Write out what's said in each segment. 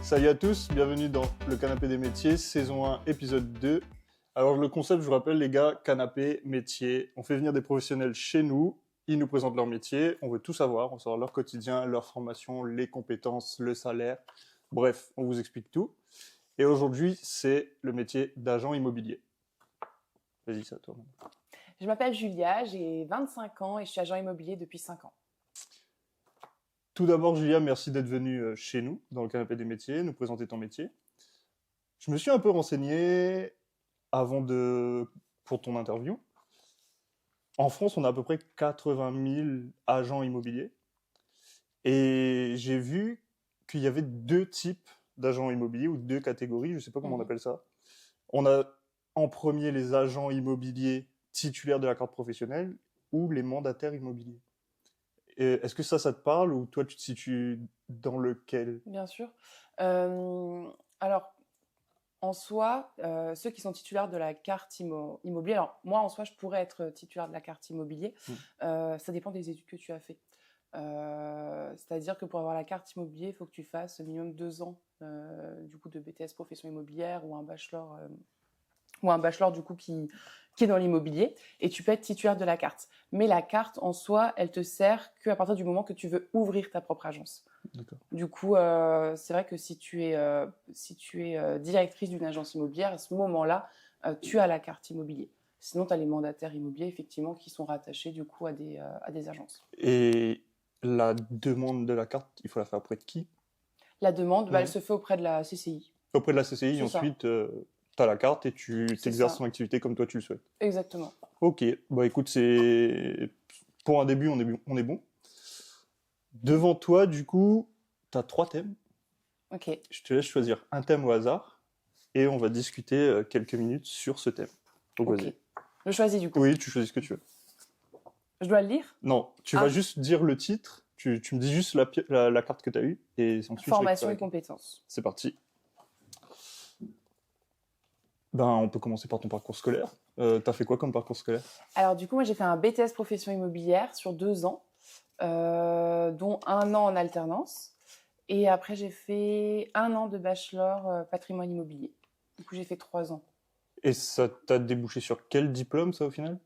Salut à tous, bienvenue dans le Canapé des métiers, saison 1, épisode 2. Alors le concept, je vous rappelle les gars, canapé, métier, on fait venir des professionnels chez nous, ils nous présentent leur métier, on veut tout savoir, on veut savoir leur quotidien, leur formation, les compétences, le salaire, bref, on vous explique tout. Et aujourd'hui, c'est le métier d'agent immobilier. Vas-y, c'est à toi. Je m'appelle Julia, j'ai 25 ans et je suis agent immobilier depuis 5 ans. Tout d'abord, Julia, merci d'être venue chez nous, dans le Canapé des métiers, nous présenter ton métier. Je me suis un peu renseigné pour ton interview. En France, on a à peu près 80 000 agents immobiliers. Et j'ai vu qu'il y avait deux types d'agents immobiliers, ou deux catégories, je ne sais pas comment on appelle ça. On a en premier les agents immobiliers titulaires de la carte professionnelle ou les mandataires immobiliers. Est-ce que ça te parle ou toi, tu te situes dans lequel? Bien sûr. Alors, en soi, ceux qui sont titulaires de la carte immobilier, alors moi, en soi, je pourrais être titulaire de la carte immobilier. Ça dépend des études que tu as fait. C'est-à-dire que pour avoir la carte immobilier, il faut que tu fasses au minimum 2 ans du coup de BTS profession immobilière ou un bachelor du coup qui est dans l'immobilier, et tu peux être titulaire de la carte. Mais la carte en soi, elle te sert qu'à partir du moment que tu veux ouvrir ta propre agence. D'accord. Du coup, c'est vrai que si tu es directrice d'une agence immobilière, à ce moment-là, tu as la carte immobilier. Sinon, tu as les mandataires immobiliers, effectivement, qui sont rattachés du coup à des agences. Et la demande de la carte, il faut la faire auprès de qui? La demande, elle se fait auprès de la CCI. Auprès de la CCI, C'est ensuite, tu as la carte et tu C'est t'exerces ça. ton activité comme toi tu le souhaites. Exactement. Ok, bah écoute, pour un début, on est bon. Devant toi, du coup, tu as 3 thèmes. Ok. Je te laisse choisir un thème au hasard et on va discuter quelques minutes sur ce thème. Donc Ok. vas-y. Je choisis du coup. Oui, tu choisis ce que tu veux. Je dois le lire? Non, tu vas juste dire le titre, tu me dis juste la carte que tu as eue et ensuite je Formation et récupère. compétences. C'est parti. Ben, on peut commencer par ton parcours scolaire. T'as fait quoi comme parcours scolaire? Alors du coup, moi j'ai fait un BTS profession immobilière sur 2 ans, dont 1 an en alternance. Et après j'ai fait 1 an de bachelor patrimoine immobilier. Du coup j'ai fait 3 ans. Et ça t'a débouché sur quel diplôme, ça, au final?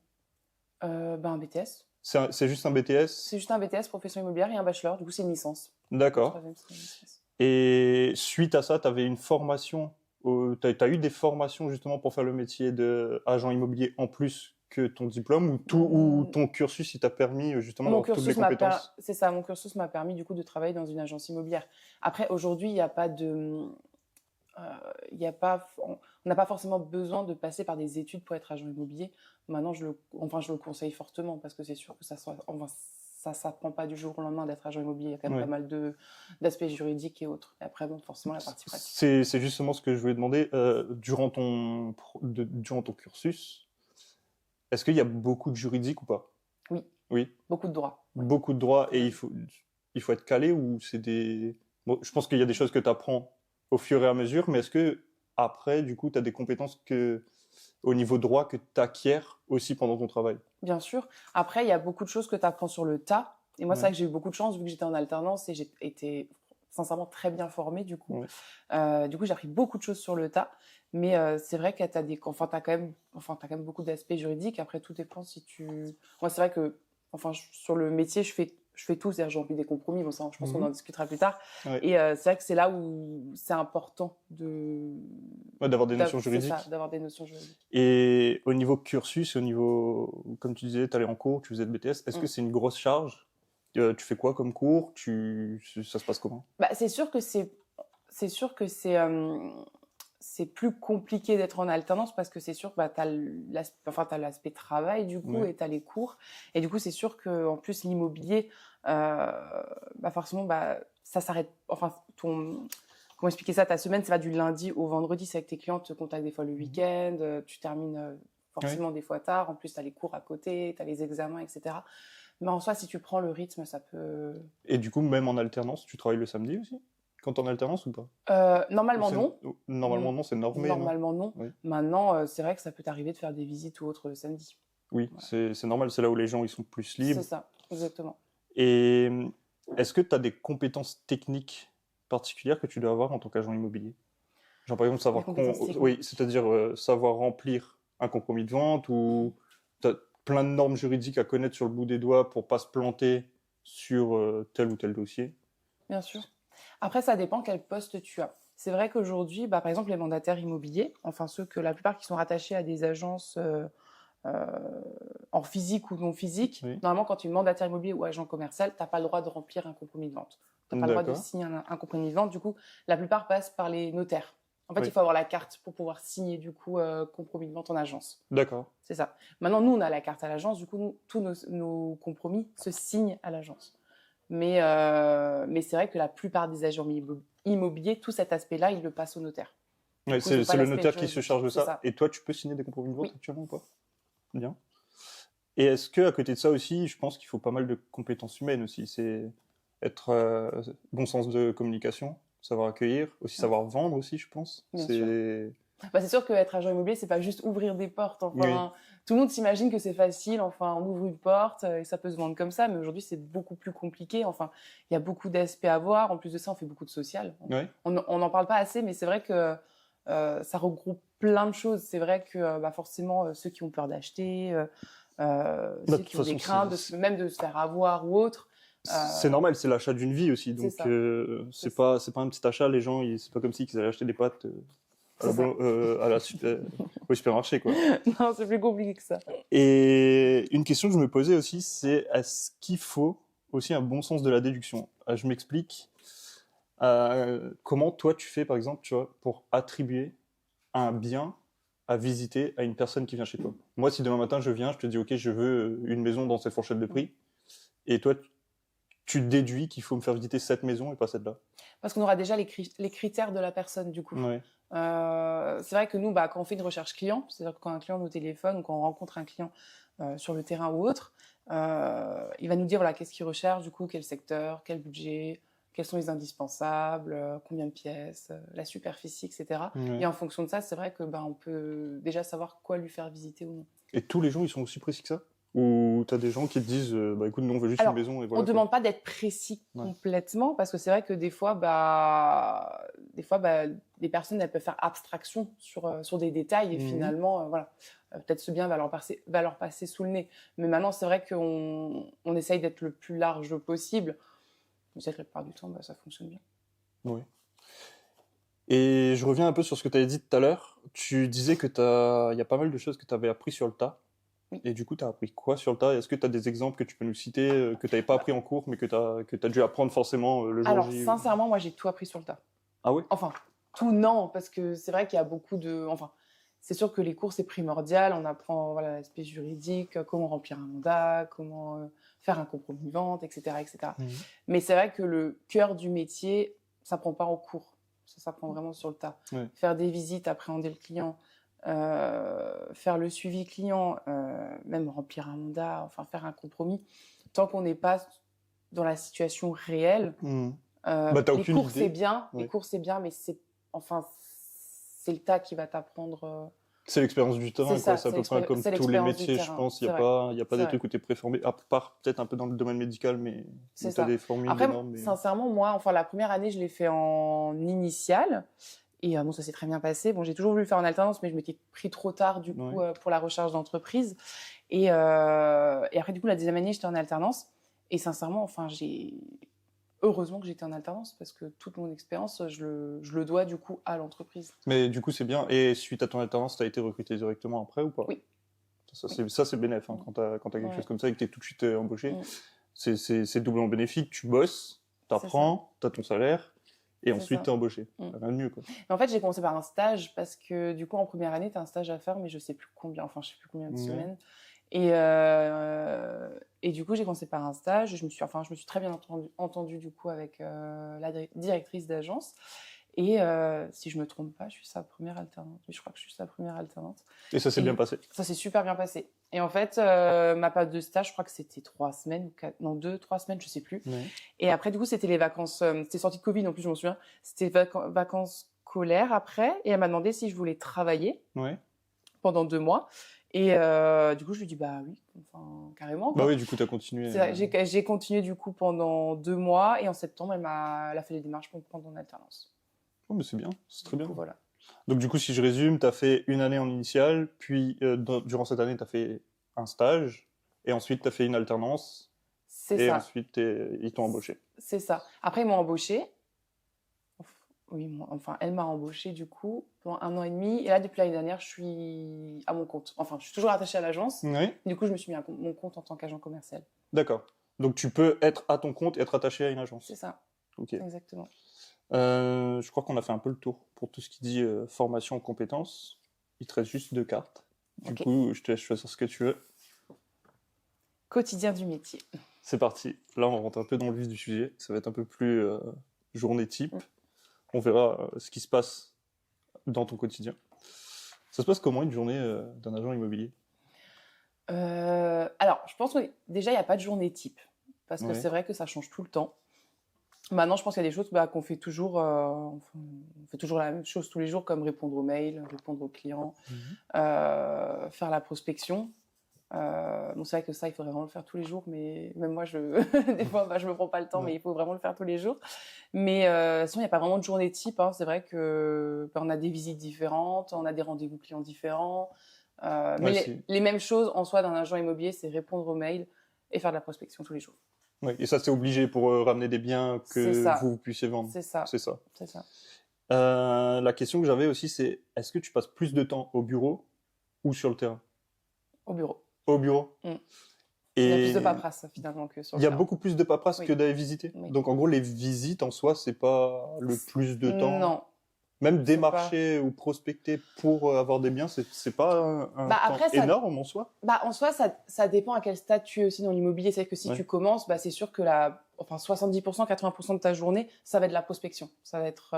Un BTS. C'est juste un BTS? C'est juste un BTS profession immobilière et un bachelor. Du coup c'est une licence. Le D'accord. troisième, c'est une licence. Et suite à ça, t'avais une formation, t'as eu des formations justement pour faire le métier de agent immobilier en plus que ton diplôme ou ton cursus, il t'a permis justement Mon d'avoir toutes les cursus compétences? c'est ça, mon cursus m'a permis du coup de travailler dans une agence immobilière. Après aujourd'hui, il n'y a pas de il y a pas, on n'a pas forcément besoin de passer par des études pour être agent immobilier. Maintenant, je le conseille fortement parce que c'est sûr que ça s'apprend pas du jour au lendemain d'être agent immobilier. Il y a quand même Ouais. pas mal d'aspects juridiques et autres. Et après, bon, forcément, la partie pratique. C'est justement ce que je voulais demander. Durant ton cursus, est-ce qu'il y a beaucoup de juridique ou pas? Oui. Oui. Beaucoup de droits. Ouais. Beaucoup de droits et il faut être calé ou c'est des... Bon, je pense qu'il y a des choses que tu apprends au fur et à mesure, mais est-ce que après, du coup, tu as des compétences au niveau droit que tu acquiers aussi pendant ton travail? Bien sûr. Après, il y a beaucoup de choses que tu apprends sur le tas. Et moi, c'est vrai que j'ai eu beaucoup de chance vu que j'étais en alternance et j'ai été sincèrement très bien formée du coup. Du coup, j'ai appris beaucoup de choses sur le tas. Mais c'est vrai que t'as quand même beaucoup d'aspects juridiques. Après, tout dépend si tu... Moi, c'est vrai que, sur le métier, je fais tout. C'est-à-dire, j'ai envie des compromis. Bon, ça, je pense qu'on en discutera plus tard. Ouais. Et c'est vrai que c'est là où c'est important D'avoir des notions c'est juridiques. ça, d'avoir des notions juridiques. Et au niveau cursus, au niveau, comme tu disais, tu allais en cours, tu faisais de BTS, est-ce que c'est une grosse charge? Tu fais quoi comme cours? Ça se passe comment? Bah, c'est sûr que c'est plus compliqué d'être en alternance parce que c'est sûr que t'as l'aspect travail du coup et t'as les cours, et du coup c'est sûr que en plus l'immobilier forcément ça s'arrête, comment expliquer ça, ta semaine ça va du lundi au vendredi, c'est avec tes clients, tu te contactes des fois le week-end, tu termines forcément des fois tard, en plus t'as les cours à côté, t'as les examens, etc. Mais en soi, si tu prends le rythme, ça peut... Et du coup, même en alternance, tu travailles le samedi aussi? Quand t'es en alternance ou pas? Normalement, non. Normalement, non, c'est normé, non? Normalement, non. Oui. Maintenant, c'est vrai que ça peut t'arriver de faire des visites ou autres le samedi. Oui, voilà. C'est normal, c'est là où les gens ils sont plus libres. C'est ça, exactement. Et est-ce que tu as des compétences techniques particulières que tu dois avoir en tant qu'agent immobilier? Genre, par exemple, savoir... Les compétences techniques. Oui, c'est-à-dire savoir remplir un compromis de vente ou tu as plein de normes juridiques à connaître sur le bout des doigts pour pas se planter sur tel ou tel dossier. Bien sûr. Après, ça dépend quel poste tu as. C'est vrai qu'aujourd'hui, par exemple, les mandataires immobiliers, enfin ceux que la plupart qui sont rattachés à des agences en physique ou non physique, Oui. normalement, quand tu es mandataire immobilier ou agent commercial, tu n'as pas le droit de remplir un compromis de vente. Tu n'as pas le droit de D'accord. signer un compromis de vente. Du coup, la plupart passent par les notaires. En fait, Oui. il faut avoir la carte pour pouvoir signer du coup compromis de vente en agence. D'accord. C'est ça. Maintenant, nous, on a la carte à l'agence. Du coup, tous nos compromis se signent à l'agence. Mais c'est vrai que la plupart des agents immobiliers, tout cet aspect-là, ils le passent au notaire. Du Ouais, coup, c'est ils ont pas le l'aspect notaire qui se juridique, charge de c'est ça. ça. Et toi, tu peux signer des compromis de vente Oui. actuellement ou pas? Bien. Et est-ce que à côté de ça aussi, je pense qu'il faut pas mal de compétences humaines aussi. C'est être bon sens de communication, savoir accueillir, aussi savoir vendre aussi, je pense. Bien C'est Bah, c'est sûr qu'être agent immobilier, c'est pas juste ouvrir des portes. oui, Enfin, tout le monde s'imagine que c'est facile. Enfin, on ouvre une porte et ça peut se vendre comme ça. Mais aujourd'hui, c'est beaucoup plus compliqué. Enfin, il y a beaucoup d'aspects à voir. En plus de ça, on fait beaucoup de social. ouais. On n'en parle pas assez, mais c'est vrai que ça regroupe plein de choses. C'est vrai que forcément, ceux qui ont peur d'acheter, Bah, de ceux toute qui ont des façon, craintes, même de se faire avoir ou autre. c'est normal, c'est l'achat d'une vie aussi. C'est Donc ça. c'est pas un petit achat. Les gens, c'est pas comme si ils allaient acheter des pâtes C'est ça. au supermarché, quoi. Non, c'est plus compliqué que ça. Et une question que je me posais aussi, c'est est-ce qu'il faut aussi un bon sens de la déduction? Je m'explique. Comment toi tu fais, par exemple, tu vois, pour attribuer un bien à visiter à une personne qui vient chez toi? Moi, si demain matin je viens, je te dis, ok, je veux une maison dans cette fourchette de prix, et toi, tu déduis qu'il faut me faire visiter cette maison et pas celle-là. Parce qu'on aura déjà les critères de la personne, du coup. Ouais. C'est vrai que nous, quand on fait une recherche client, c'est-à-dire que quand un client nous téléphone ou quand on rencontre un client sur le terrain ou autre, il va nous dire voilà, qu'est-ce qu'il recherche, du coup, quel secteur, quel budget, quels sont les indispensables, combien de pièces, la superficie, etc. Ouais. Et en fonction de ça, c'est vrai que on peut déjà savoir quoi lui faire visiter ou non. Et tous les gens, ils sont aussi précis que ça? Ou t'as des gens qui te disent, bah écoute, nous on veut juste Alors, une maison et on voilà. ne quoi. demande pas d'être précis Ouais. complètement parce que c'est vrai que des fois, les personnes elles peuvent faire abstraction sur des détails et Mhm. finalement, voilà, peut-être ce bien va leur passer sous le nez. Mais maintenant, c'est vrai qu'on essaye d'être le plus large possible. Je sais que la plupart du temps, ça fonctionne bien. Oui. Et je reviens un peu sur ce que tu avais dit tout à l'heure. Tu disais que il y a pas mal de choses que tu avais appris sur le tas. Oui. Et du coup, tu as appris quoi sur le tas? Est-ce que tu as des exemples que tu peux nous citer, que tu n'avais pas appris en cours, mais que tu as dû apprendre forcément le jour Alors, J? sincèrement, moi, j'ai tout appris sur le tas. Ah oui? Enfin, tout non, parce que c'est vrai qu'il y a beaucoup de... Enfin, c'est sûr que les cours, c'est primordial. On apprend l'aspect juridique, comment remplir un mandat, comment faire un compromis de vente, etc. etc. Mhm. Mais c'est vrai que le cœur du métier, ça ne prend pas en cours. Ça s'apprend vraiment sur le tas. Ouais. Faire des visites, appréhender le client, faire le suivi client, même remplir un mandat, enfin faire un compromis. Tant qu'on n'est pas dans la situation réelle, Mhm. t'as aucune les cours idée. c'est bien, Ouais. les cours c'est bien, mais c'est le tas qui va t'apprendre. C'est l'expérience du terrain, C'est quoi. ça, C'est à c'est peu près comme tous les l'expérience du métiers, je terrain, pense. Il c'est n'y a vrai. pas, C'est des vrai. trucs où tu es préformé, à part peut-être un peu dans le domaine médical, mais C'est tu as ça. des formules, Après, des normes. Mais... sincèrement, moi, enfin la première année, je l'ai fait en initial. Et bon, ça s'est très bien passé. Bon, j'ai toujours voulu le faire en alternance, mais je m'étais pris trop tard du coup Ouais. pour la recherche d'entreprise. Et après, du coup, la deuxième année, j'étais en alternance. Et sincèrement, enfin, heureusement que j'étais en alternance parce que toute mon expérience, je le dois du coup à l'entreprise. Mais du coup, c'est bien. Et suite à ton alternance, tu as été recruté directement après ou pas? Oui. Ça, c'est bénéf, hein, quand tu as quelque Ouais. chose comme ça et que tu es tout de suite embauché. Mm. C'est doublement bénéfique. Tu bosses, tu apprends, tu as ton salaire et ensuite ça. tu es embauché. Mm. Rien de mieux, quoi. Mais en fait, j'ai commencé par un stage parce que du coup, en première année, tu as un stage à faire, mais je sais plus combien, enfin, je sais plus combien de Ouais. semaines. Et du coup, j'ai commencé par un stage. Je me suis très bien entendue du coup avec la directrice d'agence. Et si je me trompe pas, je suis sa première alternante. Oui, je crois que je suis sa première alternante. Et ça s'est bien passé. Ça s'est super bien passé. Et en fait, ma période de stage, je crois que c'était 3 semaines ou 4, non 2-3 semaines, je sais plus. Ouais. Et après, du coup, c'était les vacances. C'était sorti de Covid, en plus, je m'en souviens. C'était vacances scolaires après. Et elle m'a demandé si je voulais travailler Ouais. pendant 2 mois. Et du coup, je lui dis bah oui, enfin, carrément. Bah Quoi. oui, du coup, tu as continué. J'ai continué du coup pendant 2 mois et en septembre, elle a fait les démarches pour me prendre en alternance. Oh, mais c'est bien, c'est très Du bien. coup, voilà. Donc, du coup, si je résume, tu as fait une année en initiale, puis durant cette année, tu as fait un stage, et ensuite, tu as fait une alternance, C'est et ça. ensuite, ils t'ont embauché. C'est ça. Après, ils m'ont embauché. Oui, enfin, elle m'a embauché du coup pendant 1 an et demi. Et là, depuis l'année dernière, je suis à mon compte. Enfin, je suis toujours attachée à l'agence. Oui, Du coup, je me suis mis à mon compte en tant qu'agent commercial. d'accord. Donc, tu peux être à ton compte et être attaché à une agence. C'est ça, Ok. exactement. Je crois qu'on a fait un peu le tour pour tout ce qui dit formation, compétences. Il te reste juste 2 cartes. Du Ok. coup, je te laisse choisir ce que tu veux. Quotidien du métier. C'est parti. Là, on rentre un peu dans le vif du sujet. Ça va être un peu plus journée type. On verra ce qui se passe dans ton quotidien. Ça se passe comment une journée d'un agent immobilier? Alors, je pense que déjà, il n'y a pas de journée type. Parce que Ouais. c'est vrai que ça change tout le temps. Maintenant, je pense qu'il y a des choses qu'on fait toujours. On fait toujours la même chose tous les jours, comme répondre aux mails, répondre aux clients, faire la prospection. Bon, c'est vrai que ça, il faudrait vraiment le faire tous les jours, mais même moi, des fois, je me prends pas le temps, mais il faut vraiment le faire tous les jours. Mais sinon, il n'y a pas vraiment de journée type. Hein. C'est vrai que on a des visites différentes, on a des rendez-vous clients différents. Mais les mêmes choses en soi d'un agent immobilier, c'est répondre aux mails et faire de la prospection tous les jours. Ouais, et ça, c'est obligé pour ramener des biens que vous puissiez vendre. C'est ça. C'est ça. C'est ça. La question que j'avais aussi, c'est est-ce que tu passes plus de temps au bureau ou sur le terrain? Au bureau. Au bureau. Il y a plus de paperasse finalement que sur le terrain. Il y a beaucoup plus de paperasse que d'aller visiter. Oui. Donc en gros, les visites en soi, c'est pas le plus de temps. Non. Même démarcher ou prospecter pour avoir des biens, c'est pas un temps énorme en soi. En soi, ça dépend à quel stade tu es aussi dans l'immobilier. C'est-à-dire que si tu commences, c'est sûr que 70%, 80% de ta journée, ça va être de la prospection. Ça va être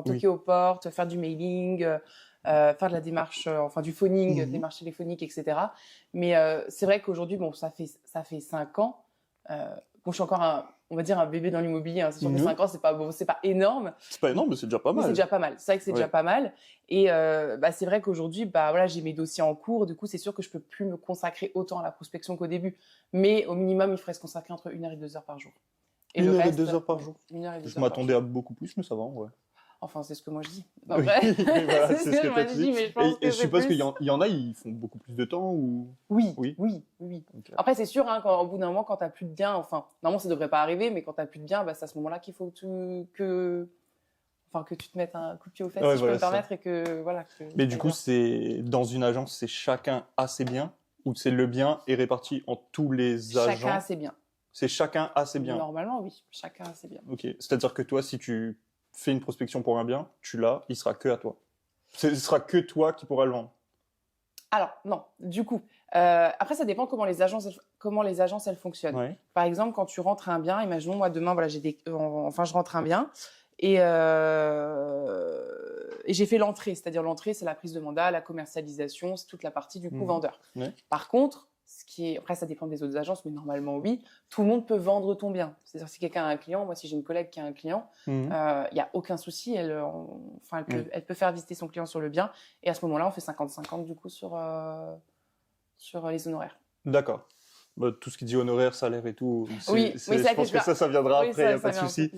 toquer aux portes, faire du mailing, faire de la démarche, du phoning, démarche téléphonique, etc. Mais c'est vrai qu'aujourd'hui, ça fait 5 ans. Je suis encore on va dire un bébé dans l'immobilier. Hein. C'est sûr que 5 ans, c'est pas énorme. C'est pas énorme, mais c'est déjà pas mal. C'est déjà pas mal. C'est vrai que c'est déjà pas mal. Et c'est vrai qu'aujourd'hui, j'ai mes dossiers en cours. Du coup, c'est sûr que je peux plus me consacrer autant à la prospection qu'au début. Mais au minimum, il faudrait se consacrer entre 1 heure et 2 heures par jour. Et 1 heure et 2 heures par jour. 1 heure et 2 je m'attendais à beaucoup plus, mais ça va, ouais. Enfin, c'est ce que moi je dis. Après, voilà, c'est ce que moi je dis, mais je pense que je suppose qu'il y en a, ils font beaucoup plus de temps ou... Oui. Okay. Après, c'est sûr, au bout d'un moment, quand tu n'as plus de biens, normalement, ça ne devrait pas arriver, mais quand tu n'as plus de biens, c'est à ce moment-là qu'il faut que tu te mettes un coup de pied aux fesses, si je peux me permettre, et que, voilà. Mais du coup, dans une agence, c'est chacun a ses biens, ou c'est le bien est réparti en tous les agents? Chacun a ses biens. C'est chacun a ses biens? Normalement, oui. Chacun a ses biens. Ok. C'est-à-dire que toi, si tu fais une prospection pour un bien, tu l'as, il sera que à toi. Ce sera que toi qui pourras le vendre. Alors, non. Du coup, après, ça dépend comment les agences elles fonctionnent. Ouais. Par exemple, quand tu rentres un bien, imaginons, moi, demain, je rentre un bien et j'ai fait l'entrée. C'est-à-dire, l'entrée, c'est la prise de mandat, la commercialisation, c'est toute la partie, du coup, vendeur. Ouais. Par contre, après, ça dépend des autres agences, mais normalement, oui, tout le monde peut vendre ton bien. C'est-à-dire, si quelqu'un a un client, moi, si j'ai une collègue qui a un client, il n'y a aucun souci. Elle peut faire visiter son client sur le bien. Et à ce moment-là, on fait 50-50 du coup sur les honoraires. D'accord. Tout ce qui dit honoraire, salaire et tout, je pense que ça viendra après, il n'y a pas de souci.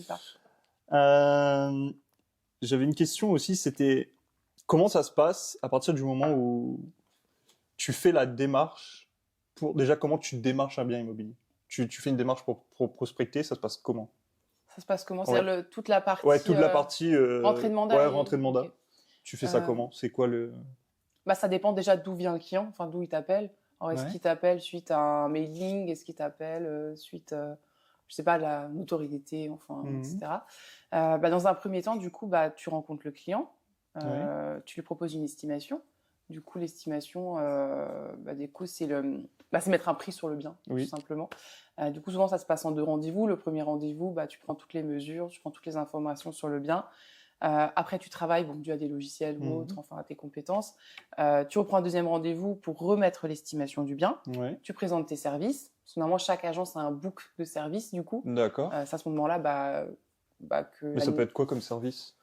J'avais une question aussi, c'était comment ça se passe à partir du moment où tu fais la démarche déjà, comment tu démarches un bien immobilier? Tu fais une démarche pour prospecter, ça se passe comment? Ça se passe comment? C'est-à-dire toute la partie... Ouais, toute la partie... rentrée de mandat. Ouais, rentrée de mandat. Okay. Tu fais ça comment? C'est quoi le... Ça dépend déjà d'où vient le client, d'où il t'appelle. Est-ce qu'il t'appelle suite à un mailing? Est-ce qu'il t'appelle suite, je sais pas, de la notoriété, etc. Dans un premier temps, du coup, tu rencontres le client, tu lui proposes une estimation. Du coup, l'estimation, du coup, c'est mettre un prix sur le bien, tout simplement. Du coup, souvent, ça se passe en 2 rendez-vous. Le premier rendez-vous, tu prends toutes les mesures, tu prends toutes les informations sur le bien. Après, tu travailles, dû à des logiciels ou autres, à tes compétences. Tu reprends un deuxième rendez-vous pour remettre l'estimation du bien. Tu présentes tes services. Parce que normalement, chaque agence a un book de services, du coup. D'accord. C'est à ce moment-là, Mais ça peut être quoi comme service?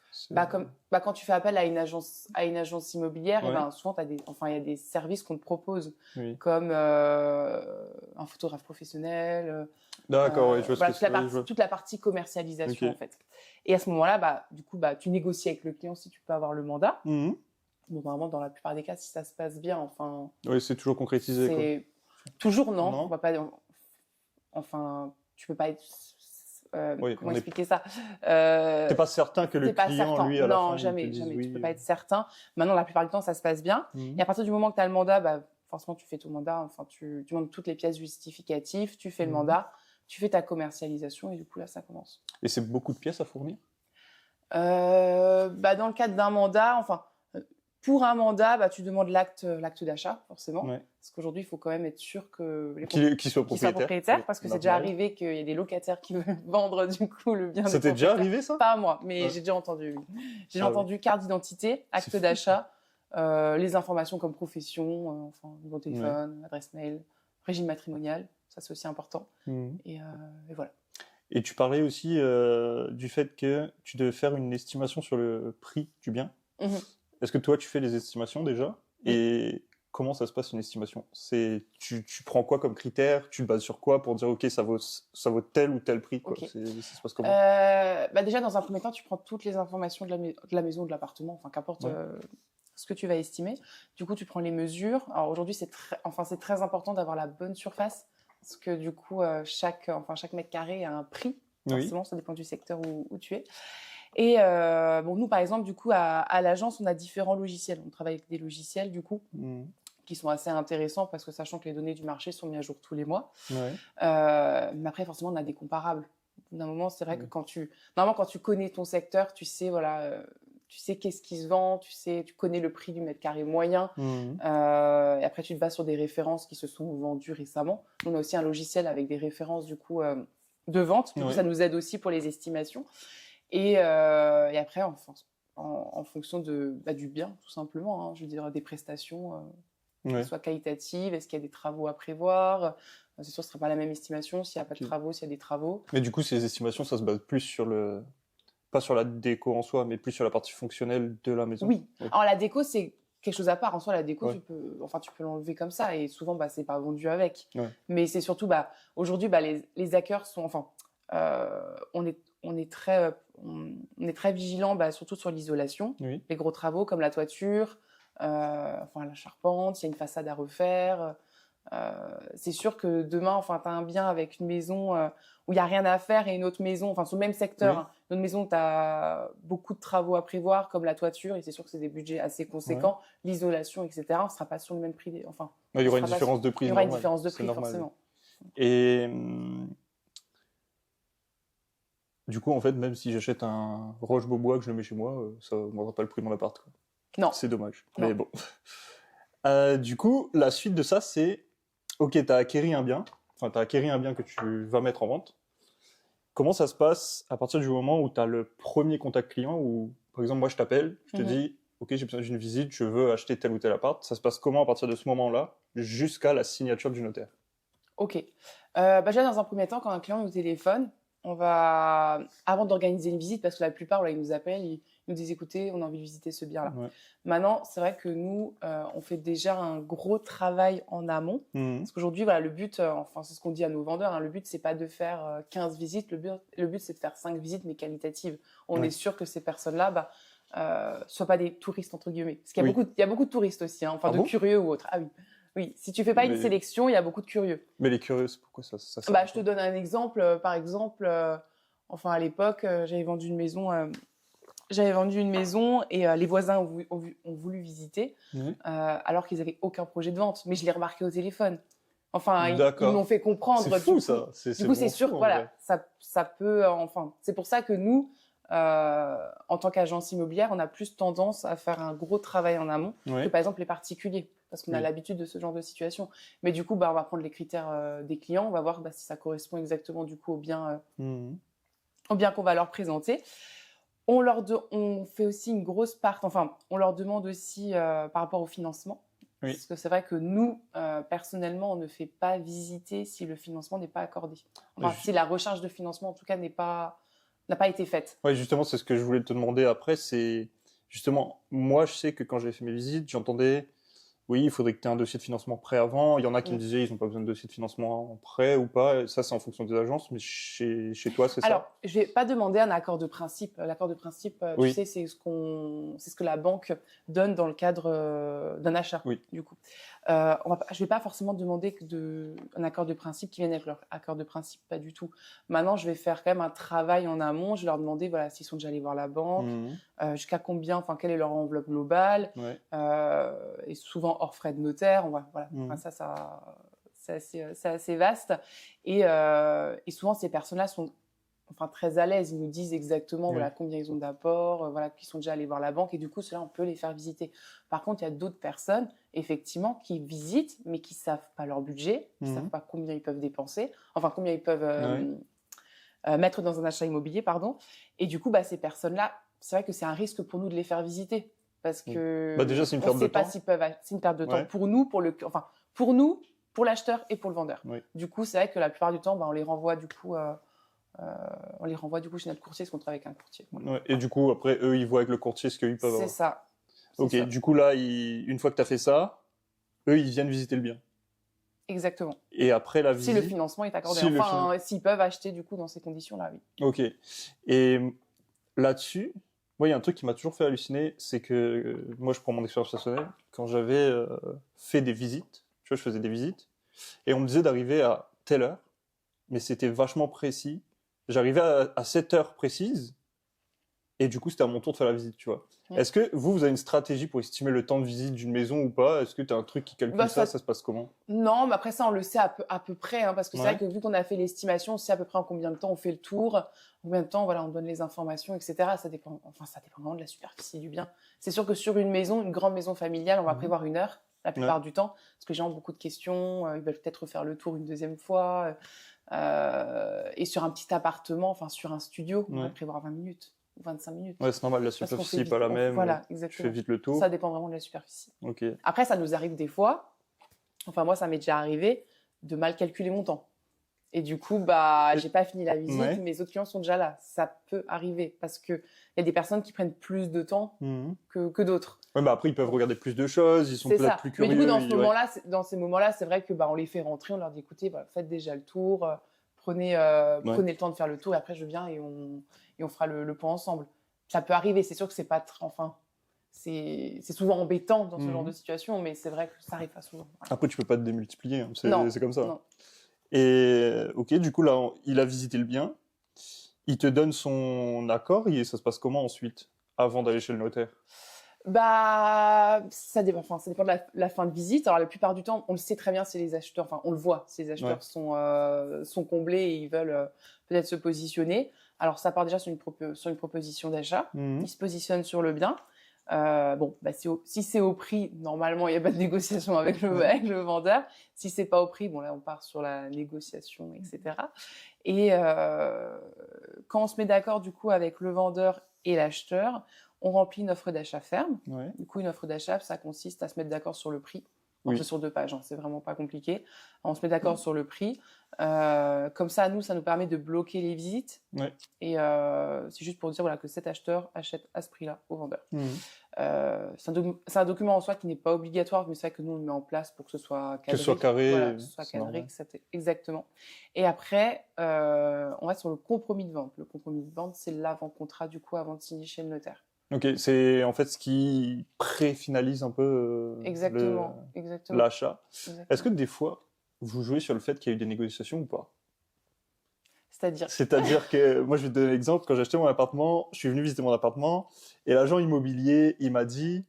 Quand tu fais appel à une agence immobilière, Ouais. et ben, souvent, il y a des services qu'on te propose, Oui. comme un photographe professionnel, D'accord, ouais, je vois ce voilà, que c'est. Oui, je vois. toute la partie commercialisation, Ok. en fait. Et à ce moment-là, du coup, tu négocies avec le client si tu peux avoir le mandat. Mhm. Bon, vraiment, dans la plupart des cas, si ça se passe bien, enfin, Oui, c'est toujours concrétisé, quoi. c'est toujours non. Non? On va pas, enfin, tu peux pas être. Oui, Comment on est... expliquer ça? T'es pas certain que le T'es pas client, certain. lui, à la Non, fin, il te jamais, dise jamais. Tu peux oui. pas être certain. Maintenant, la plupart du temps, ça se passe bien. Mhm. Et à partir du moment que tu as le mandat, forcément, tu fais ton mandat. Enfin, tu montres toutes les pièces justificatives, tu fais le Mhm. mandat, tu fais ta commercialisation et du coup, là, ça commence. Et c'est beaucoup de pièces à fournir? Dans le cadre d'un mandat, pour un mandat, tu demandes l'acte d'achat, forcément. Ouais. Parce qu'aujourd'hui, il faut quand même être sûr que les Qu'il soit qu'ils soient propriétaire. propriétaires, parce que c'est déjà Normal. arrivé qu'il y ait des locataires qui veulent vendre du coup le bien des Ça t'est déjà propriétaires. arrivé, ça? Pas à moi, mais Ouais. j'ai déjà entendu. J'ai déjà Ah ouais. entendu carte d'identité, acte fou, d'achat, les informations comme profession, numéro de téléphone, adresse mail, régime matrimonial, ça c'est aussi important. Mhm. Et voilà. Et tu parlais aussi du fait que tu devais faire une estimation sur le prix du bien. Mhm. Est-ce que toi, tu fais les estimations déjà? Oui. Et comment ça se passe une estimation? Tu prends quoi comme critère? Tu te bases sur quoi pour dire, OK, ça vaut tel ou tel prix, quoi. Ok. Ça se passe comment? Déjà, dans un premier temps, tu prends toutes les informations de la maison, de l'appartement, enfin, qu'importe ce que tu vas estimer. Du coup, tu prends les mesures. Alors aujourd'hui, c'est très important d'avoir la bonne surface, parce que du coup, chaque mètre carré a un prix. Forcément, ça dépend du secteur où tu es. Et nous, par exemple, du coup, à l'agence, on a différents logiciels. On travaille avec des logiciels, du coup, qui sont assez intéressants, parce que sachant que les données du marché sont mises à jour tous les mois. Ouais. Mais après, forcément, on a des comparables. D'un moment, c'est vrai que quand tu connais ton secteur, tu sais, tu sais qu'est-ce qui se vend, tu connais le prix du mètre carré moyen. Et après, tu te bases sur des références qui se sont vendues récemment. On a aussi un logiciel avec des références, du coup, de vente. Du coup, ça nous aide aussi pour les estimations. Et après, en fonction du bien, tout simplement, hein, je veux dire, des prestations, qu'elles soient qualitatives, est-ce qu'il y a des travaux à prévoir? C'est sûr, ce ne sera pas la même estimation s'il n'y a pas de travaux, s'il y a des travaux. Mais du coup, ces estimations, ça se base plus sur pas sur la déco en soi, mais plus sur la partie fonctionnelle de la maison. Oui. Alors, la déco, c'est quelque chose à part. En soi, la déco, Ouais. tu peux l'enlever comme ça et souvent, c'est pas vendu avec. Ouais. Mais c'est surtout, aujourd'hui, les hackers sont, on est très vigilant, surtout sur l'isolation. Oui. Les gros travaux comme la toiture, la charpente, il y a une façade à refaire. C'est sûr que demain, tu as un bien avec une maison où il n'y a rien à faire et une autre maison, sur le même secteur, Oui. une autre maison, tu as beaucoup de travaux à prévoir, comme la toiture, et c'est sûr que c'est des budgets assez conséquents, l'isolation, etc. On ne sera pas sur le même prix. Il y aura une différence de prix. Il y aura une différence de prix, normal. forcément. Et du coup, en fait, même si j'achète un Roche-Beaubois que je le mets chez moi, ça ne augmentera pas le prix de mon appart, quoi. Non. C'est dommage. Non. Mais bon. Du coup, la suite de ça, c'est OK, tu as acquéri un bien que tu vas mettre en vente. Comment ça se passe à partir du moment où tu as le premier contact client, où, par exemple, moi, je t'appelle, je te dis, OK, j'ai besoin d'une visite, je veux acheter tel ou tel appart. Ça se passe comment à partir de ce moment-là jusqu'à la signature du notaire? OK. Déjà, dans un premier temps, quand un client nous téléphone, on va, avant d'organiser une visite, parce que la plupart, ils nous appellent, ils nous disent, écoutez, on a envie de visiter ce bien-là. Ouais. Maintenant, c'est vrai que nous, on fait déjà un gros travail en amont. Parce qu'aujourd'hui, le but, c'est ce qu'on dit à nos vendeurs, le but, c'est pas de faire 15 visites, le but, c'est de faire 5 visites, mais qualitatives. On est sûr que ces personnes-là, soient pas des touristes, entre guillemets. Parce qu'il y a beaucoup de touristes aussi, de curieux ou autres. Ah oui. Oui, si tu fais pas une sélection, il y a beaucoup de curieux. Mais les curieux, c'est pourquoi ça sert je te donne un exemple. Par exemple, à l'époque, j'avais vendu une maison et les voisins ont voulu visiter alors qu'ils n'avaient aucun projet de vente. Mais je l'ai remarqué au téléphone. Ils m'ont fait comprendre. C'est fou, ça. Du coup, c'est sûr que ça peut... c'est pour ça que nous, en tant qu'agence immobilière, on a plus tendance à faire un gros travail en amont que, par exemple, les particuliers. Parce qu'on a l'habitude de ce genre de situation. Mais du coup, on va prendre les critères des clients, on va voir si ça correspond exactement du coup au bien qu'on va leur présenter. On fait aussi une grosse part, on leur demande aussi par rapport au financement. Oui. Parce que c'est vrai que nous, personnellement, on ne fait pas visiter si le financement n'est pas accordé. Si la recherche de financement, en tout cas, n'est pas n'a pas été faite. Ouais, justement, c'est ce que je voulais te demander après. C'est justement, moi, je sais que quand j'avais fait mes visites, j'entendais, oui, il faudrait que tu aies un dossier de financement prêt avant. Il y en a qui me disaient, ils n'ont pas besoin de dossier de financement prêt ou pas. Et ça, c'est en fonction des agences. Mais chez toi, c'est ça? Alors, je vais pas demander un accord de principe. L'accord de principe, Oui. tu sais, c'est ce que la banque donne dans le cadre d'un achat, Oui. du coup. Je vais pas forcément demander un accord de principe qui vienne avec leur accord de principe, pas du tout. Maintenant, je vais faire quand même un travail en amont. Je vais leur demander, voilà, s'ils sont déjà allés voir la banque, jusqu'à combien, enfin, quelle est leur enveloppe globale, Ouais. et souvent hors frais de notaire. Voilà. Enfin, c'est assez vaste. Et souvent, ces personnes-là sont très à l'aise. Ils nous disent exactement voilà, combien ils ont d'apport, voilà, qu'ils sont déjà allés voir la banque. Et du coup, cela, on peut les faire visiter. Par contre, il y a d'autres personnes, effectivement, qui visitent, mais qui ne savent pas leur budget, qui ne savent pas combien ils peuvent dépenser, combien ils peuvent mettre dans un achat immobilier, pardon. Et du coup, ces personnes-là, c'est vrai que c'est un risque pour nous de les faire visiter. Parce que déjà, c'est une perte de temps. C'est une perte de temps pour nous, pour nous, pour l'acheteur et pour le vendeur. Oui. Du coup, c'est vrai que la plupart du temps, on les renvoie du coup chez notre courtier, parce qu'on travaille avec un courtier. Ouais. Et du coup, après, eux, ils voient avec le courtier ce qu'ils peuvent avoir. C'est ça. Ok, du coup, là, une fois que tu as fait ça, eux, ils viennent visiter le bien. Exactement. Et après la visite... Si le financement est accordé. S'ils peuvent acheter, du coup, dans ces conditions-là, oui. Ok. Et là-dessus, moi, il y a un truc qui m'a toujours fait halluciner, c'est que, moi, je prends mon expérience personnelle, quand j'avais fait des visites, tu vois, je faisais des visites, et on me disait d'arriver à telle heure, mais c'était vachement précis. J'arrivais à cette heure précise, et du coup, c'était à mon tour de faire la visite, tu vois. Est-ce que vous avez une stratégie pour estimer le temps de visite d'une maison ou pas? Est-ce que tu as un truc qui calcule ça se passe comment? Non, mais après ça, on le sait à peu près, parce que c'est vrai que vu qu'on a fait l'estimation, on sait à peu près en combien de temps on fait le tour, en combien de temps on donne les informations, etc. Ça dépend vraiment de la superficie du bien. C'est sûr que sur une maison, une grande maison familiale, on va prévoir 1 heure la plupart du temps, parce que les gens ont beaucoup de questions, ils veulent peut-être refaire le tour une deuxième fois. Et sur un petit appartement, sur un studio, on va prévoir 20 minutes. 25 minutes. Ouais, c'est normal, la superficie n'est pas la même. Voilà, exactement. Je fais vite le tour. Ça dépend vraiment de la superficie. Ok. Après, ça nous arrive des fois, moi, ça m'est déjà arrivé de mal calculer mon temps. Et du coup, j'ai pas fini la visite, mes autres clients sont déjà là. Ça peut arriver parce qu'il y a des personnes qui prennent plus de temps que d'autres. Ouais, après, ils peuvent regarder plus de choses, ils sont peut-être plus curieux. Mais du coup, dans ces moments-là, c'est vrai que on les fait rentrer, on leur dit, écoutez, faites déjà le tour, prenez le temps de faire le tour, et après, je viens et on fera le point ensemble. Ça peut arriver, c'est sûr que c'est pas c'est souvent embêtant dans ce genre de situation, mais c'est vrai que ça arrive pas souvent. Voilà. Après, tu peux pas te démultiplier, hein. C'est comme ça. Non. Et ok, du coup, là, il a visité le bien, il te donne son accord, et ça se passe comment ensuite, avant d'aller chez le notaire? Ça dépend de la fin de visite. Alors, la plupart du temps, on le sait très bien si les acheteurs, on le voit, si les acheteurs sont comblés et ils veulent peut-être se positionner. Alors, ça part déjà sur une proposition d'achat. Ils se positionnent sur le bien. Si c'est au prix, normalement, il n'y a pas de négociation avec le vendeur. Si c'est pas au prix, là, on part sur la négociation, etc. Et quand on se met d'accord, du coup, avec le vendeur et l'acheteur, on remplit une offre d'achat ferme. Ouais. Du coup, une offre d'achat, ça consiste à se mettre d'accord sur le prix. C'est sur 2 pages, c'est vraiment pas compliqué. On se met d'accord sur le prix. Comme ça, ça nous permet de bloquer les visites. Ouais. Et c'est juste pour dire que cet acheteur achète à ce prix-là au vendeur. C'est un document en soi qui n'est pas obligatoire, mais c'est vrai que nous, on le met en place pour que ce soit cadré. Que ce soit carré. Que ce soit cadré, exactement. Et après, on va sur le compromis de vente. Le compromis de vente, c'est l'avant-contrat, du coup, avant de signer chez le notaire. Ok, c'est en fait ce qui pré-finalise un peu l'achat. Est-ce que des fois, vous jouez sur le fait qu'il y a eu des négociations ou pas? C'est-à-dire que, moi je vais te donner l'exemple, quand j'ai acheté mon appartement, je suis venu visiter mon appartement, et l'agent immobilier, il m'a dit,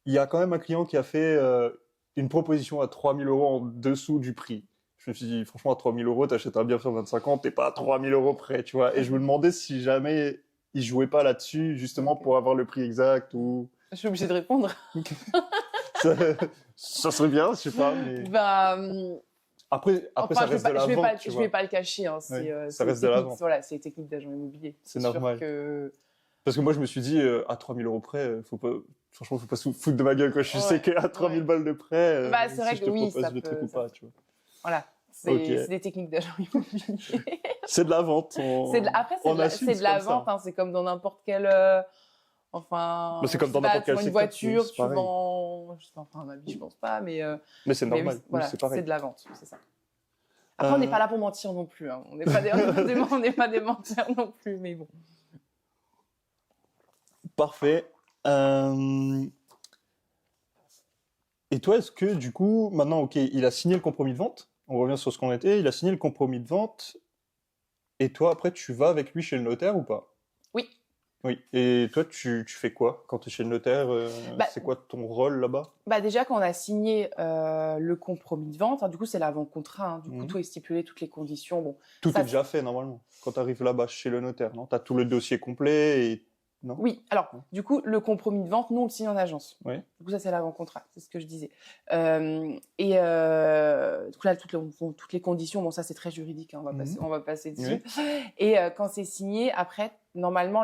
il y a quand même un client qui a fait une proposition à 3 000 € en dessous du prix. Je me suis dit, franchement, à 3 000 €, t'achètes un bien sur 25 ans, t'es pas à 3 000 € près, tu vois. Et je me demandais si jamais ils jouaient pas là-dessus, justement, pour avoir le prix exact ou... Je suis obligée de répondre. ça serait bien, je sais pas, mais... Après, ça reste de la vente, je vais pas le cacher, hein. Ça reste de la vente. Voilà, c'est les techniques d'agent immobilier. C'est normal. Parce que moi, je me suis dit, à 3 000 € près, franchement, faut pas se foutre de ma gueule, quoi. Je sais qu'à 3 000 balles de près, c'est vrai que oui, ça je le truc ou pas, tu vois. Voilà. C'est des techniques d'agent immobilier. C'est de la vente. Après, c'est de la vente. Hein, c'est comme dans n'importe quel... c'est comme dans n'importe quel secteur. Une voiture, tu vends... Je sais pas, enfin, un habit, je pense pas, mais c'est normal. Oui, voilà, c'est pareil. C'est de la vente, c'est ça. Après, on n'est pas là pour mentir non plus. Hein. On n'est pas des menteurs non plus, mais bon. Parfait. Et toi, est-ce que du coup, maintenant, ok, il a signé le compromis de vente. On revient sur ce qu'on était. Il a signé le compromis de vente. Et toi, après, tu vas avec lui chez le notaire ou pas? Oui. Oui. Et toi, tu fais quoi quand tu es chez le notaire? C'est quoi ton rôle là-bas? Déjà, quand on a signé le compromis de vente, hein, du coup, c'est l'avant-contrat. Hein, du coup, tout est stipulé, toutes les conditions. Bon, tout est déjà fait normalement. Quand tu arrives là-bas chez le notaire, non? Tu as tout le dossier complet et... Non? Oui, alors, du coup, le compromis de vente, nous, on le signe en agence. Oui. Du coup, ça, c'est l'avant-contrat, c'est ce que je disais. Du coup, là, toutes les conditions, bon, ça, c'est très juridique, hein, on va passer dessus. Oui. Et quand c'est signé, après, normalement,